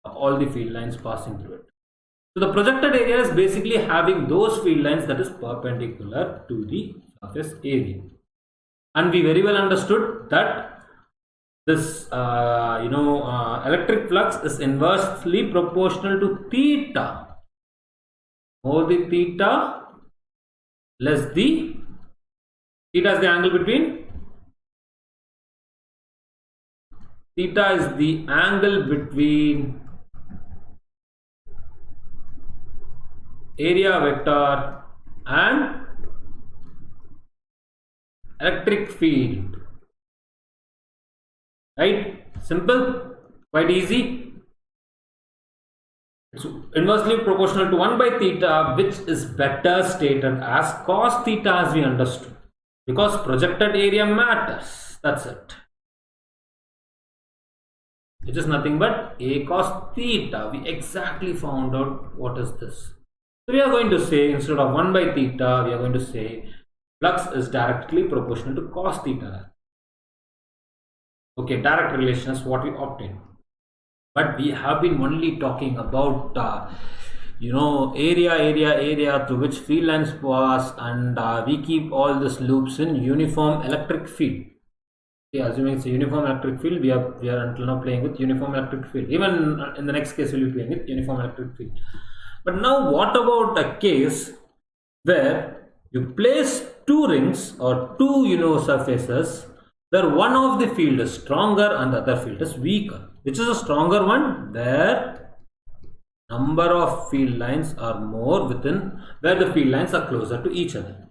all the field lines passing through it. So the projected area is basically having those field lines that is perpendicular to the surface area. And we very well understood that this electric flux is inversely proportional to theta. More the theta, less the theta is the angle between, theta is the angle between area vector and electric field. Right? Simple, quite easy. It's inversely proportional to 1 by theta, which is better stated as cos theta, as we understood, because projected area matters. That's it. Which is nothing but a cos theta. We exactly found out what is this. So we are going to say, instead of 1 by theta, we are going to say flux is directly proportional to cos theta. Okay, direct relation is what we obtain. But we have been only talking about area through which field lines pass, and we keep all these loops in uniform electric field. Okay, assuming it's a uniform electric field, we are until now playing with uniform electric field. Even in the next case, we'll be playing with uniform electric field. But now what about a case where you place two rings or two surfaces where one of the field is stronger and the other field is weaker? Which is a stronger one? Where number of field lines are more within, where the field lines are closer to each other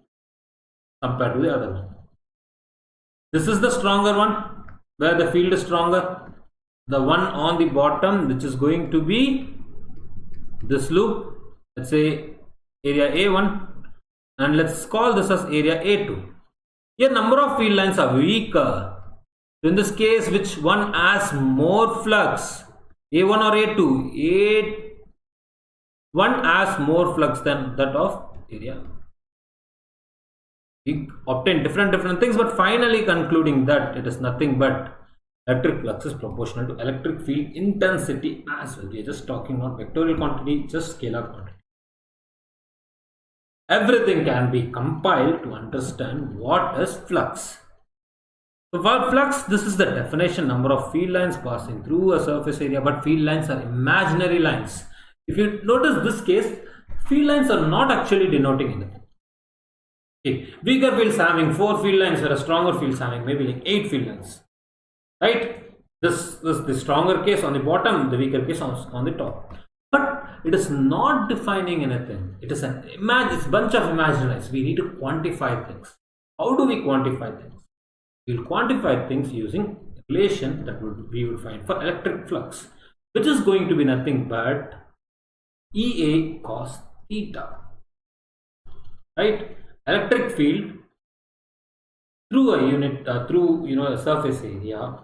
compared to the other one. This is the stronger one where the field is stronger. The one on the bottom, which is going to be this loop, let's say area A1, and let's call this as area A2. Here number of field lines are weaker. So in this case, which one has more flux, A1 or A2? A1 has more flux than that of area. We obtain different things, but finally concluding that it is nothing but electric flux is proportional to electric field intensity as well. We are just talking about vectorial quantity, just scalar quantity. Everything can be compiled to understand what is flux. So for flux, this is the definition: number of field lines passing through a surface area, but field lines are imaginary lines. If you notice this case, field lines are not actually denoting anything. Okay. Weaker fields having 4 field lines, whereas stronger fields having maybe like 8 field lines. Right? This is the stronger case on the bottom, the weaker case on the top. But it is not defining anything. It is it's a bunch of imaginaries. We need to quantify things. How do we quantify things? We will quantify things using relation that we would find for electric flux, which is going to be nothing but EA cos theta. Right? Electric field through a unit a surface area,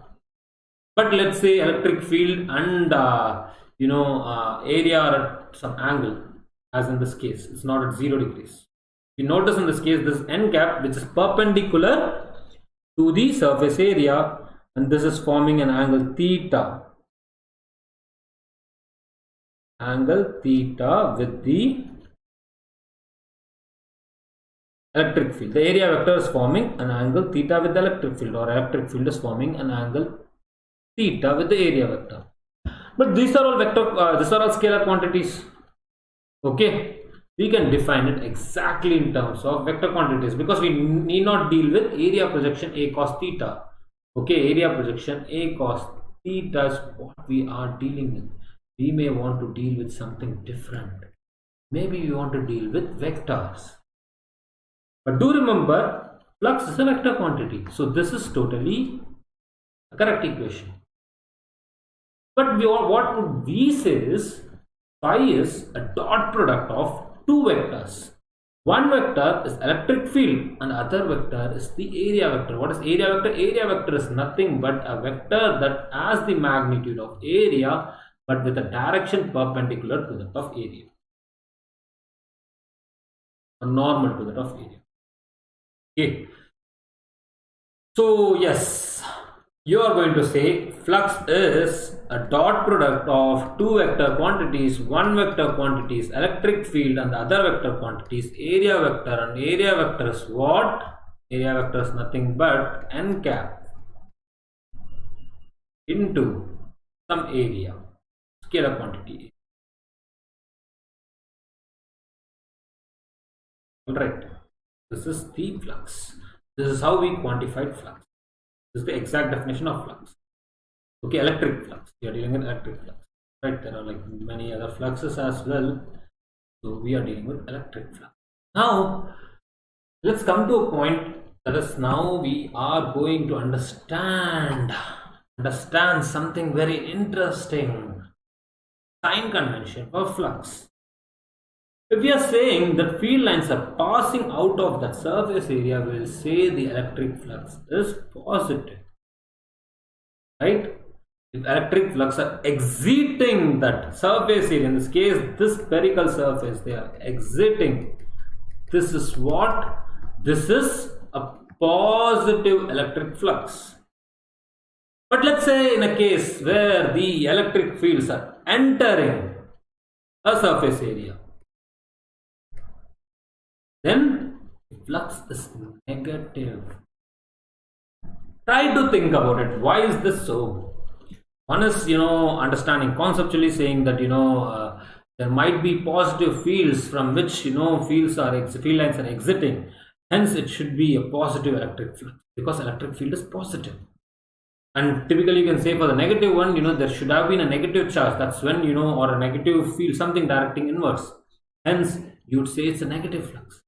but let's say electric field and area are at some angle, as in this case it's not at 0 degrees. You notice in this case this n cap, which is perpendicular to the surface area, and this is forming an angle theta with the electric field. The area vector is forming an angle theta with the electric field, or electric field is forming an angle theta with the area vector. But these are all these are all scalar quantities. Okay, we can define it exactly in terms of vector quantities, because we need not deal with area projection A cos theta. Okay, area projection A cos theta is what we are dealing with. We may want to deal with something different. Maybe we want to deal with vectors. But do remember, flux is a vector quantity. So this is totally a correct equation. But what would we say is phi is a dot product of two vectors. One vector is electric field and the other vector is the area vector. What is area vector? Area vector is nothing but a vector that has the magnitude of area but with a direction perpendicular to that of area, or normal to that of area. Okay. So yes, you are going to say flux is a dot product of two vector quantities. One vector quantity is electric field and the other vector quantity is area vector, and area vector is what? Area vector is nothing but n cap into some area, scalar quantity. Alright, this is the flux. This is how we quantified flux. This is the exact definition of flux. Okay, electric flux. We are dealing with electric flux. Right, there are like many other fluxes as well. So we are dealing with electric flux. Now, let's come to a point that is now we are going to understand something very interesting. Sign convention for flux. If we are saying that field lines are passing out of that surface area, we will say the electric flux is positive. Right? If electric flux are exiting that surface area, in this case, this spherical surface, they are exiting. This is what? This is a positive electric flux. But let's say in a case where the electric fields are entering a surface area, then flux is negative. Try to think about it. Why is this so? One is, understanding conceptually, saying that, there might be positive fields from which, field lines are exiting. Hence, it should be a positive electric flux because electric field is positive. And typically, you can say for the negative one, there should have been a negative charge. That's when, or a negative field, something directing inwards. Hence, you would say it's a negative flux.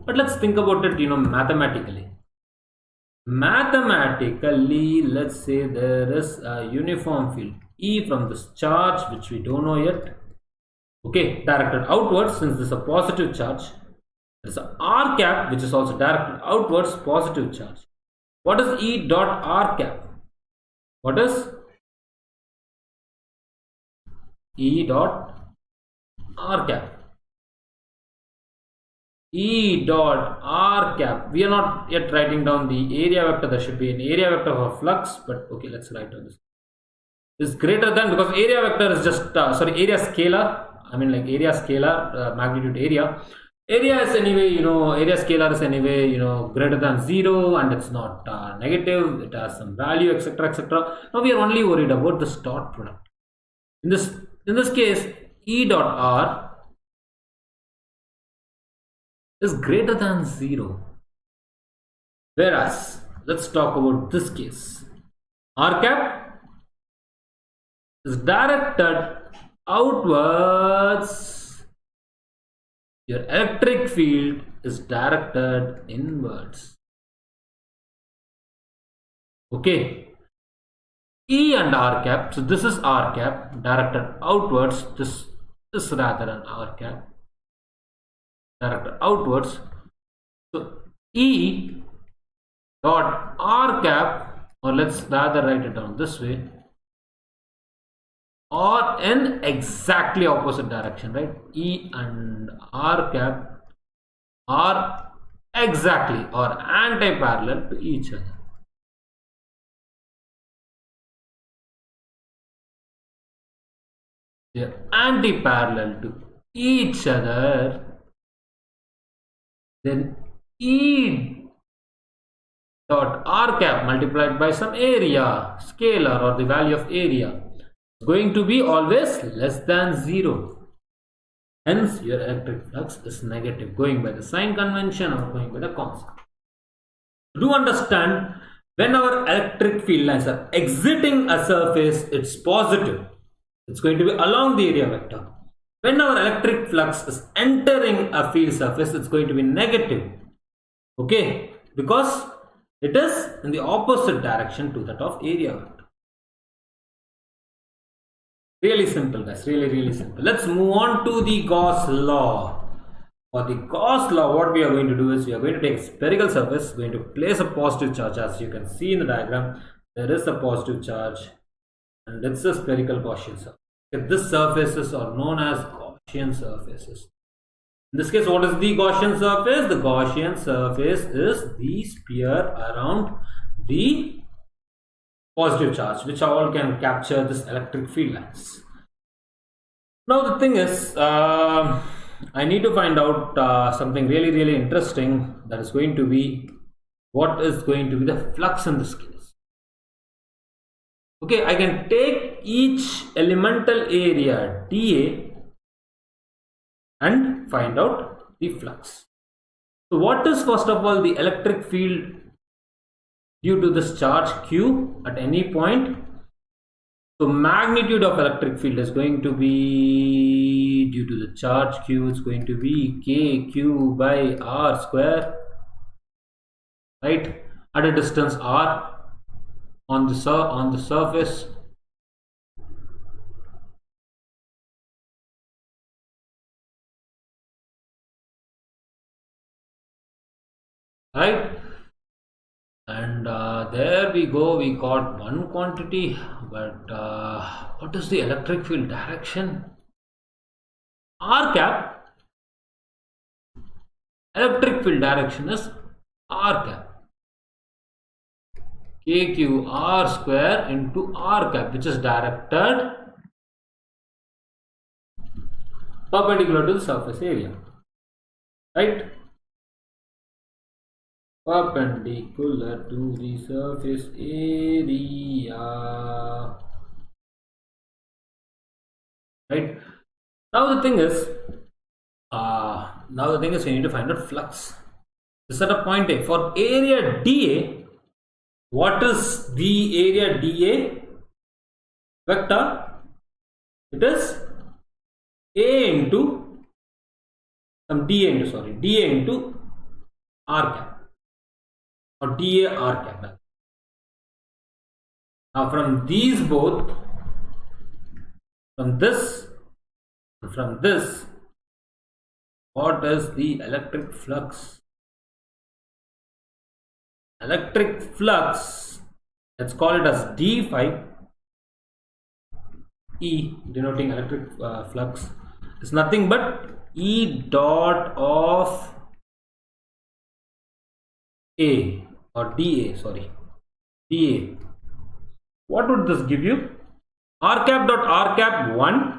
But let's think about it, mathematically. Mathematically, let's say there is a uniform field E from this charge, which we don't know yet. Okay, directed outwards, since this is a positive charge. There is a R cap, which is also directed outwards, positive charge. What is E dot R cap? What is E dot R cap? E dot R cap. We are not yet writing down the area vector. There should be an area vector for flux, but okay, let's write down this. Is greater than, because area vector is just area scalar. I mean, like area scalar, magnitude area. Area is anyway, area scalar is anyway, greater than 0, and it's not negative. It has some value, etc., etc. Now we are only worried about this dot product. In this case, E dot R is greater than 0. Whereas, let's talk about this case. R cap is directed outwards. Your electric field is directed inwards. Okay. E and R cap. So this is R cap directed outwards. This is rather an R cap directed outwards. So E dot R cap, or let's rather write it down this way, or in exactly opposite direction, right? E and R cap are exactly or anti-parallel to each other. They are anti-parallel to each other. Then E dot R cap multiplied by some area, scalar, or the value of area, is going to be always less than 0. Hence, your electric flux is negative, going by the sign convention or going by the concept. Do understand, when our electric field lines are exiting a surface, it's positive. It's going to be along the area vector. When our electric flux is entering a field surface, it's going to be negative. Okay, because it is in the opposite direction to that of area vector. Really simple, guys. Really simple. Let's move on to the Gauss law. For the Gauss law, what we are going to do is we are going to take a spherical surface, going to place a positive charge. As you can see in the diagram, there is a positive charge, and it's a spherical Gaussian surface. These surfaces are known as Gaussian surfaces. In this case, what is the Gaussian surface? The Gaussian surface is the sphere around the positive charge, which all can capture this electric field lines. Now the thing is, I need to find out something really interesting. That is going to be, what is going to be the flux in this case. Okay, I can take each elemental area dA and find out the flux. So what is first of all the electric field due to this charge Q at any point? So magnitude of electric field is going to be, due to the charge Q, is going to be KQ by R square, right, at a distance R on the surface. Right, and there we go, we got one quantity. But what is the electric field direction? R cap. Electric field direction is R cap, KQ R square into R cap, which is directed perpendicular to the surface area, right? Perpendicular to the surface area, right? Now the thing is, we need to find out flux. This is at a point A. For area dA, what is the area dA vector? It is A into dA into R cap, or dA R cap. Now from these both, from this, what is the electric flux? Electric flux, let's call it as d phi. E denoting electric flux is nothing but E dot of A, or dA, dA. What would this give you? R cap dot R cap 1.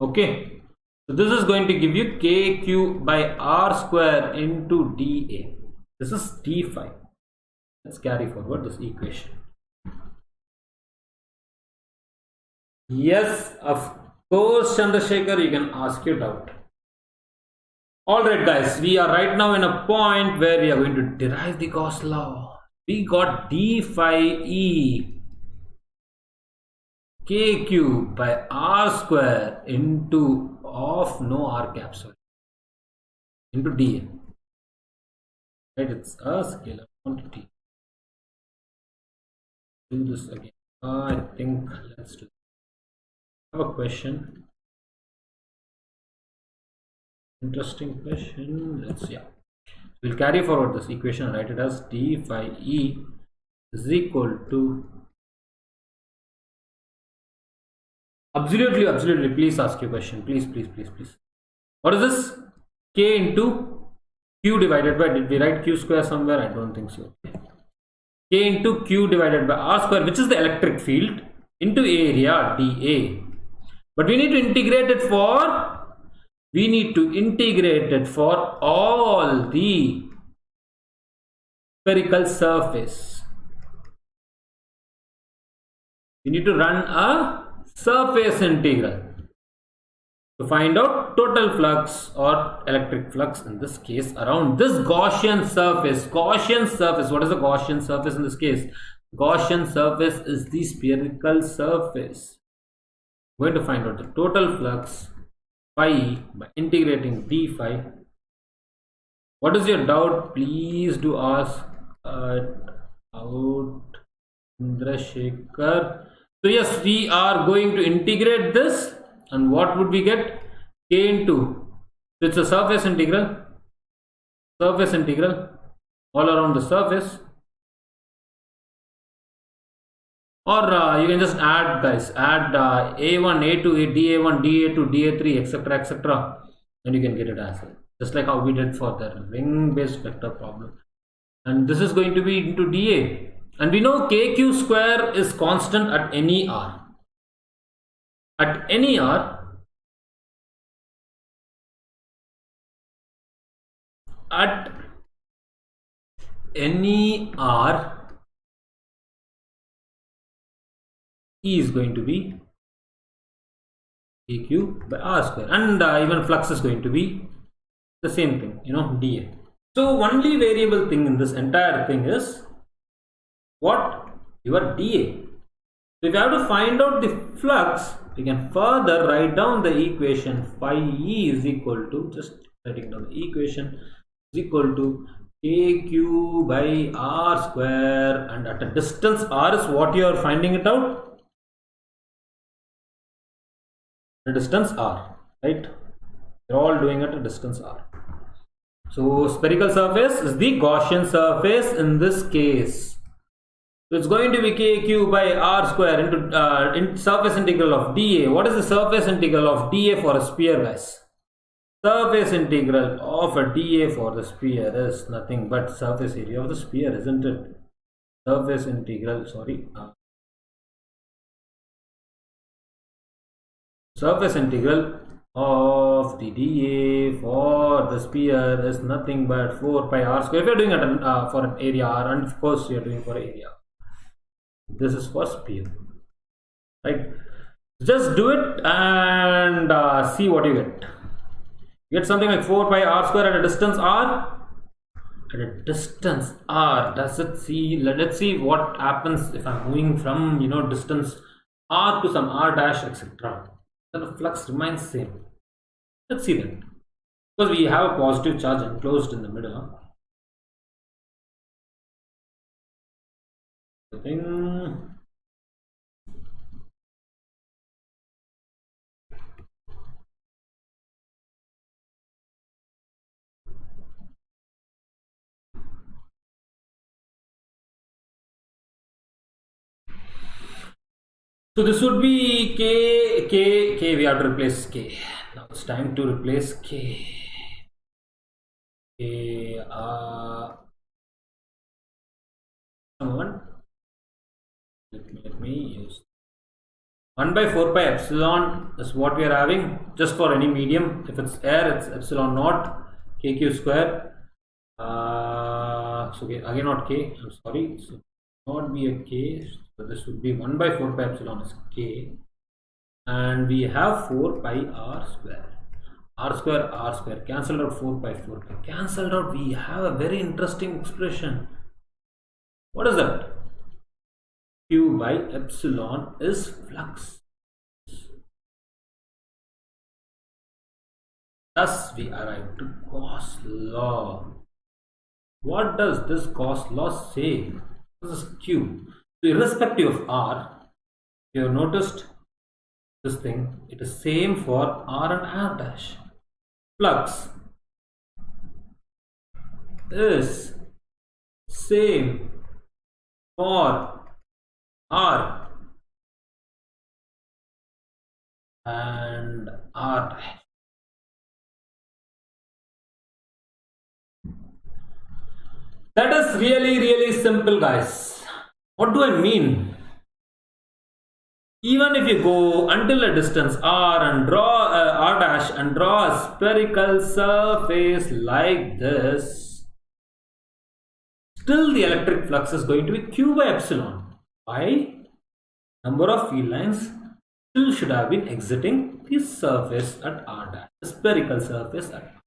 Okay, so this is going to give you KQ by R square into dA. This is d phi. Let's carry forward this equation. Yes, of course, Chandrasekhar, you can ask your doubt. Alright guys, we are right now in a point where we are going to derive the Gauss law. We got d phi E KQ by R square into no R cap, into dA. Right, it's a scalar quantity. Do this again. I think let's do. I have a question. Interesting question. Let's see. We'll carry forward this equation and write it as d phi E is equal to, absolutely, please ask your question. Please. What is this? K into Q divided by, did we write Q square somewhere? I don't think so. K into Q divided by R square, which is the electric field, into area dA. But we need to integrate it for all the spherical surface. We need to run a surface integral to find out total flux or electric flux in this case around this Gaussian surface. Gaussian surface, what is a Gaussian surface in this case? Gaussian surface is the spherical surface. We're going to find out the total flux phi by integrating d phi. What is your doubt? Please do ask out Chandrasekhar. So yes, we are going to integrate this, and what would we get? K into, so it's a surface integral all around the surface, or you can just add, guys, add a1, a2, dA1, dA2, dA3, etc, etc, and you can get it as well, just like how we did for the ring based vector problem. And this is going to be into dA, and we know kq square is constant at any r. At any r, E is going to be kq by r square, and even flux is going to be the same thing, dA. So only variable thing in this entire thing is what? Your dA. So if you have to find out the flux, we can further write down the equation phi E is equal to, just writing down the equation, is equal to kq by r square, and at a distance r is what you are finding it out? The distance r, right? You're all doing at a distance r. So spherical surface is the Gaussian surface in this case. So it's going to be kq by r square into surface integral of dA. What is the surface integral of dA for a sphere, guys? Surface integral of a dA for the sphere is nothing but surface area of the sphere, isn't it? Surface integral, surface integral of the dA for the sphere is nothing but 4 pi r square. If you're doing it for an area r, and of course you're doing for area, this is for sphere, right? Just do it and see what you get. You get something like 4 pi r square at a distance r. At a distance r, let's see what happens if I'm moving from distance r to some r dash, etc. Then the flux remains same. Let's see that, because we have a positive charge enclosed in the middle. So this would be k, we have to replace k. Now it's time to replace k. Let me use 1 by 4 pi epsilon is what we are having, just for any medium. If it's air, it's epsilon naught kq square. So again not k, I'm sorry, so not be a k. So this would be 1 by 4 pi epsilon is k, and we have 4 pi r square. R square cancelled out, 4 pi cancelled out. We have a very interesting expression. What is that? Q by epsilon is flux. Thus we arrive to Gauss law. What does this Gauss law say? This is Q. So irrespective of R, you have noticed this thing, it is same for R and R dash. Flux is same for R and R dash. That is really simple, guys. What do I mean? Even if you go until a distance r and draw r dash and draw a spherical surface like this, still the electric flux is going to be q by epsilon. Why? Number of field lines still should have been exiting the surface at r dash, the spherical surface at r.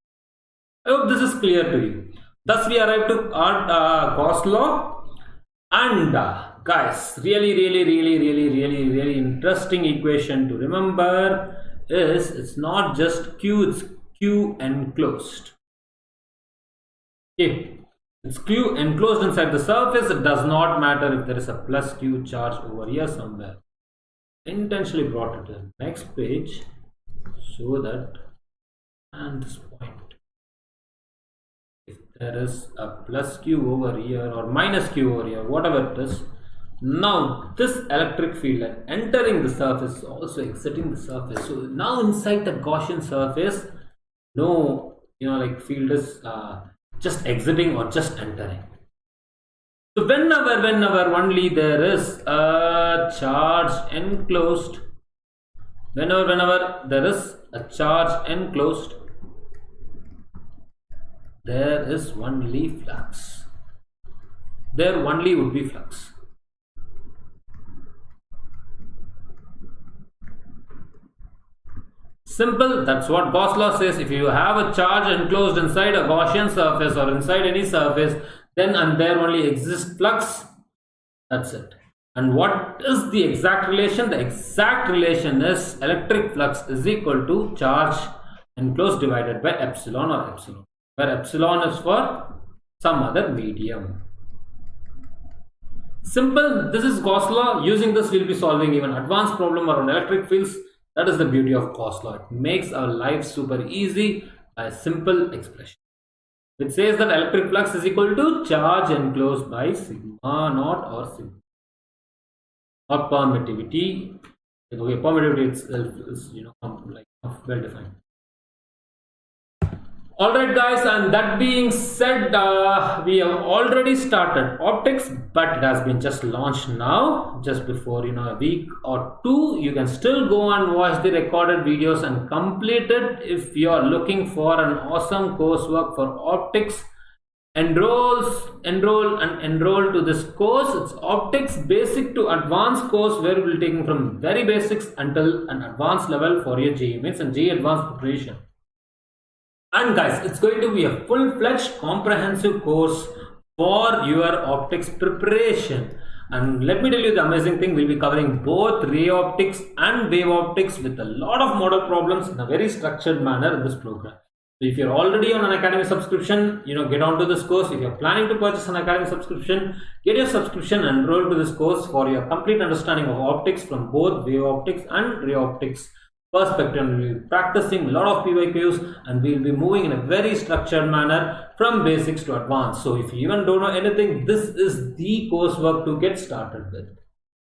I hope this is clear to you. Thus we arrive to our Gauss law, and guys, really interesting equation to remember is, it's not just q, it's q enclosed. Okay, It's Q enclosed inside the surface. It does not matter if there is a plus Q charge over here somewhere. Intentionally brought it to the next page so that, and this point, if there is a plus Q over here or minus Q over here, whatever it is, now this electric field entering the surface, also exiting the surface. So now inside the Gaussian surface, no, like field is just exiting or just entering. So whenever only there is a charge enclosed, whenever there is a charge enclosed, there is only flux. There only would be flux. Simple, that's what Gauss law says. If you have a charge enclosed inside a Gaussian surface or inside any surface, then and there only exists flux. That's it. And what is the exact relation? The exact relation is electric flux is equal to charge enclosed divided by epsilon or epsilon, where epsilon is for some other medium. Simple, this is Gauss law. Using this, we'll be solving even advanced problem around electric fields. That is the beauty of Gauss law. It makes our life super easy by a simple expression. It says that electric flux is equal to charge enclosed by sigma naught or sigma. Or permittivity. Okay, permittivity itself is like well defined. Alright guys, and that being said, we have already started optics, but it has been just launched now, just before a week or two. You can still go and watch the recorded videos and complete it. If you are looking for an awesome coursework for optics, enroll to this course. It's optics basic to advanced course, where we will take from very basics until an advanced level for your JEE Mains and JEE Advanced preparation. And guys, it's going to be a full-fledged comprehensive course for your optics preparation. And let me tell you the amazing thing, we'll be covering both ray optics and wave optics with a lot of model problems in a very structured manner in this program. So if you're already on an Unacademy subscription, get onto this course. If you're planning to purchase an Unacademy subscription, get your subscription and enroll to this course for your complete understanding of optics from both wave optics and ray optics perspective. We'll be practicing a lot of PYQs and we'll be moving in a very structured manner from basics to advanced. So if you even don't know anything, this is the coursework to get started with.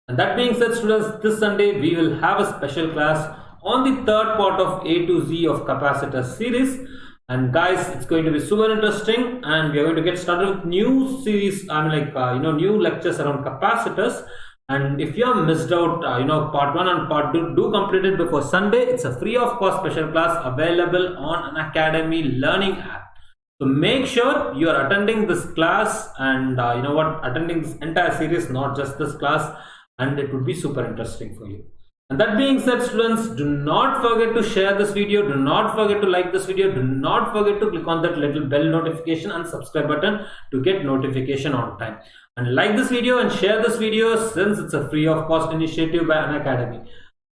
And that being said, students, this Sunday we will have a special class on the third part of A to Z of capacitor series. And guys, it's going to be super interesting, and we are going to get started with new series, new lectures around capacitors. And if you have missed out, part 1 and part 2, do complete it before Sunday. It's a free of cost special class available on Unacademy Learning app. So make sure you are attending this class and attending this entire series, not just this class, and it would be super interesting for you. And that being said, students, do not forget to share this video, do not forget to like this video, do not forget to click on that little bell notification and subscribe button to get notification on time. And like this video and share this video, since it's a free of cost initiative by Unacademy.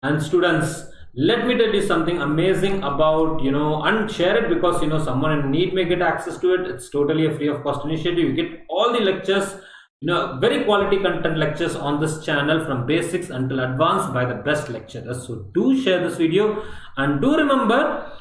And students, let me tell you something amazing about, and share it, because, someone in need may get access to it. It's totally a free of cost initiative. You get all the lectures, very quality content lectures on this channel from basics until advanced by the best lecturers. So do share this video, and do remember,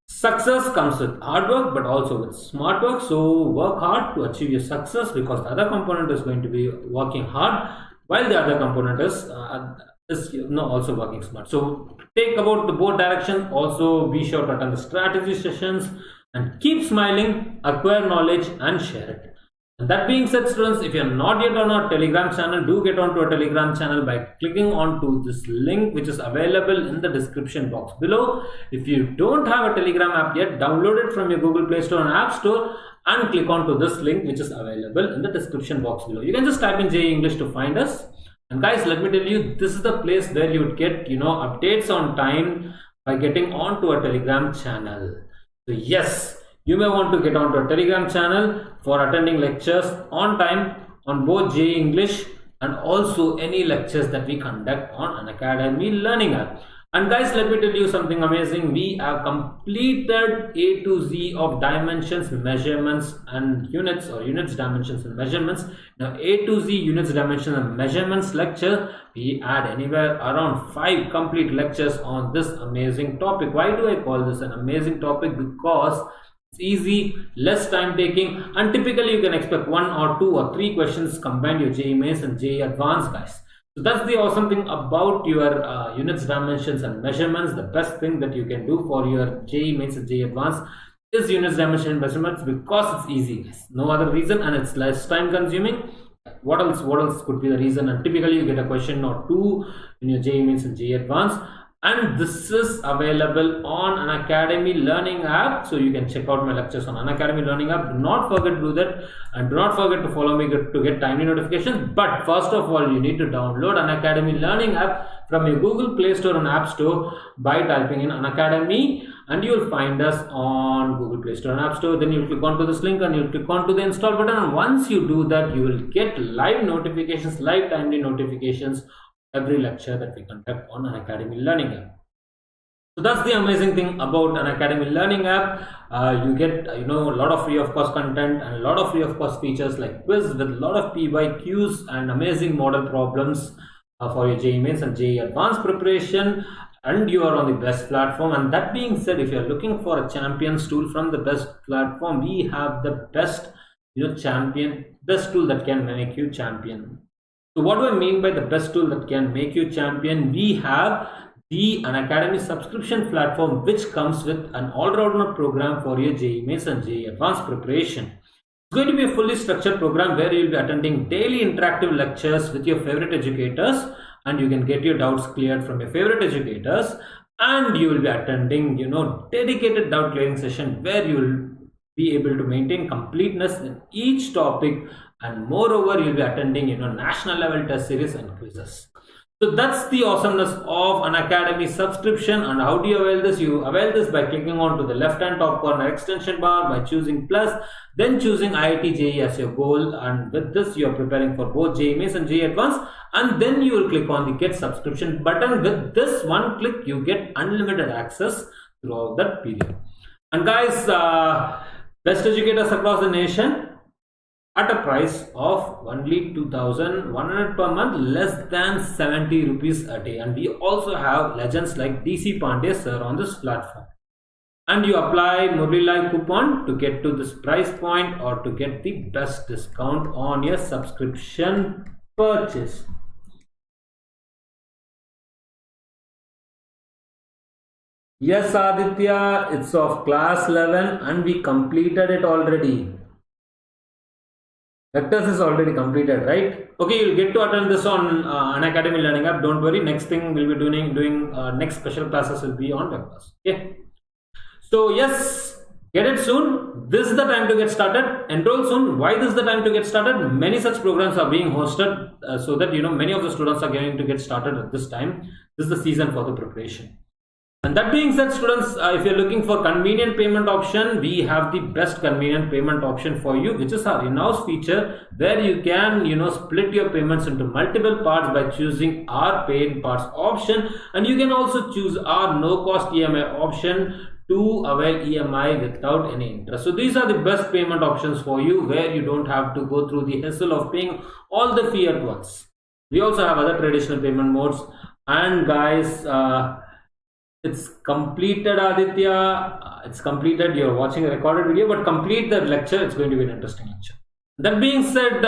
success comes with hard work but also with smart work. So work hard to achieve your success, because the other component is going to be working hard while the other component is also working smart. So take about the both directions. Also be sure to attend the strategy sessions and keep smiling, acquire knowledge and share it. And that being said, students, if you are not yet on our Telegram channel, do get onto our Telegram channel by clicking onto this link which is available in the description box below. If you don't have a Telegram app yet, download it from your Google Play Store and App Store and click onto this link which is available in the description box below. You can just type in JEE English to find us. And guys, let me tell you, this is the place where you would get updates on time by getting onto a Telegram channel. So yes, you may want to get onto a Telegram channel for attending lectures on time on both JEE English and also any lectures that we conduct on Unacademy Learning app. And guys, let me tell you something amazing. We have completed A to Z of dimensions, measurements and units, or units, dimensions and measurements. Now A to Z units, dimensions and measurements lecture, we had anywhere around 5 complete lectures on this amazing topic. Why do I call this an amazing topic? Because it's easy, less time taking, and typically you can expect 1 or 2 or 3 questions combined your JEE Mains and JEE Advanced, guys. So that's the awesome thing about your units, dimensions and measurements. The best thing that you can do for your JEE Mains and JEE Advanced is units, dimensions and measurements, because it's easy, guys. No other reason, and it's less time consuming. What else could be the reason? And typically you get a question or 2 in your JEE Mains and JEE Advanced. And this is available on Unacademy Learning app, so you can check out my lectures on Unacademy Learning app. Do not forget to do that, and do not forget to follow me to get timely notifications. But first of all, you need to download Unacademy Learning app from your Google Play Store and App Store by typing in Unacademy, and you will find us on Google Play Store and App Store. Then you'll click onto this link and you'll click onto the install button, and once you do that, you will get live notifications, live timely notifications, every lecture that we conduct on Unacademy Learning app. So that's the amazing thing about Unacademy Learning app. You get a lot of free of cost content and a lot of free of cost features like quiz with a lot of PYQs and amazing model problems for your JEE Mains and JEE Advanced preparation, and you are on the best platform. And that being said, if you are looking for a champion's tool from the best platform, we have the best best tool that can make you champion. So what do I mean by the best tool that can make you champion? We have the Unacademy subscription platform, which comes with an all-rounder program for your JEE Mains and JEE Advanced preparation. It's going to be a fully structured program where you'll be attending daily interactive lectures with your favorite educators, and you can get your doubts cleared from your favorite educators, and you will be attending dedicated doubt clearing session where you will be able to maintain completeness in each topic, and moreover you'll be attending national level test series and quizzes. So that's the awesomeness of Unacademy subscription. And how do you avail this? You avail this by clicking on to the left hand top corner extension bar, by choosing plus, then choosing IIT JEE as your goal, and with this you are preparing for both JEE Mains and JEE Advanced, and then you will click on the get subscription button. With this one click you get unlimited access throughout that period. And guys, best educators across the nation at a price of only 2,100 per month, less than 70 rupees a day. And we also have legends like DC Pandey sir on this platform. And you apply Murlidharan coupon to get to this price point or to get the best discount on your subscription purchase. Yes, Aditya, it's of class 11 and we completed it already. Vectors is already completed, right? Okay, you'll get to attend this on Unacademy Learning app. Don't worry, next thing we'll be doing next special classes will be on vectors. Okay. So yes, get it soon. This is the time to get started. Enroll soon. Why this is the time to get started? Many such programs are being hosted so that many of the students are going to get started at this time. This is the season for the preparation. And that being said, students, if you're looking for convenient payment option, we have the best convenient payment option for you, which is our in-house feature, where you can split your payments into multiple parts by choosing our paid parts option, and you can also choose our no cost EMI option to avail EMI without any interest. So these are the best payment options for you, where you don't have to go through the hassle of paying all the fee at once. We also have other traditional payment modes. And guys, it's completed, Aditya. It's completed. You're watching a recorded video, but complete the lecture. It's going to be an interesting lecture. That being said,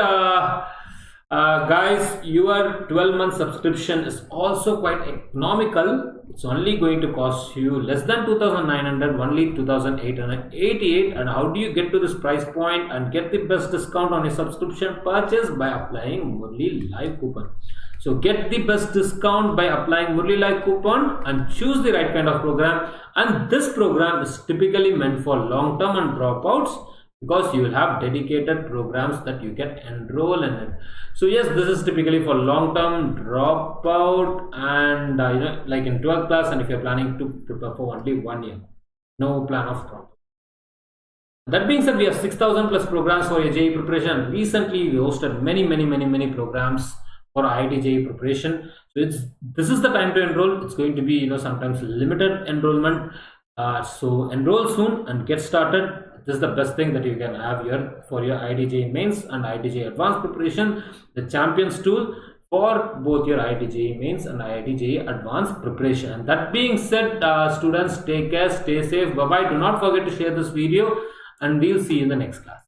guys, your 12-month subscription is also quite economical. It's only going to cost you less than 2,900, only 2,888. And how do you get to this price point and get the best discount on your subscription purchase? By applying Murli Live coupon. So get the best discount by applying Murli Live coupon and choose the right kind of program. And this program is typically meant for long-term and dropouts, because you will have dedicated programs that you can enroll in it. So yes, this is typically for long-term dropout and like in 12th class, and if you're planning to prepare for only 1 year, no plan of dropout. That being said, we have 6,000 plus programs for your JEE preparation. Recently we hosted many programs for IIT JEE preparation. So this is the time to enroll. It's going to be sometimes limited enrollment. So enroll soon and get started. This is the best thing that you can have here for your IIT JEE Mains and IIT JEE Advanced preparation. The Champions tool for both your IIT JEE Mains and IIT JEE Advanced preparation. And that being said, students, take care, stay safe, bye bye. Do not forget to share this video, and we'll see you in the next class.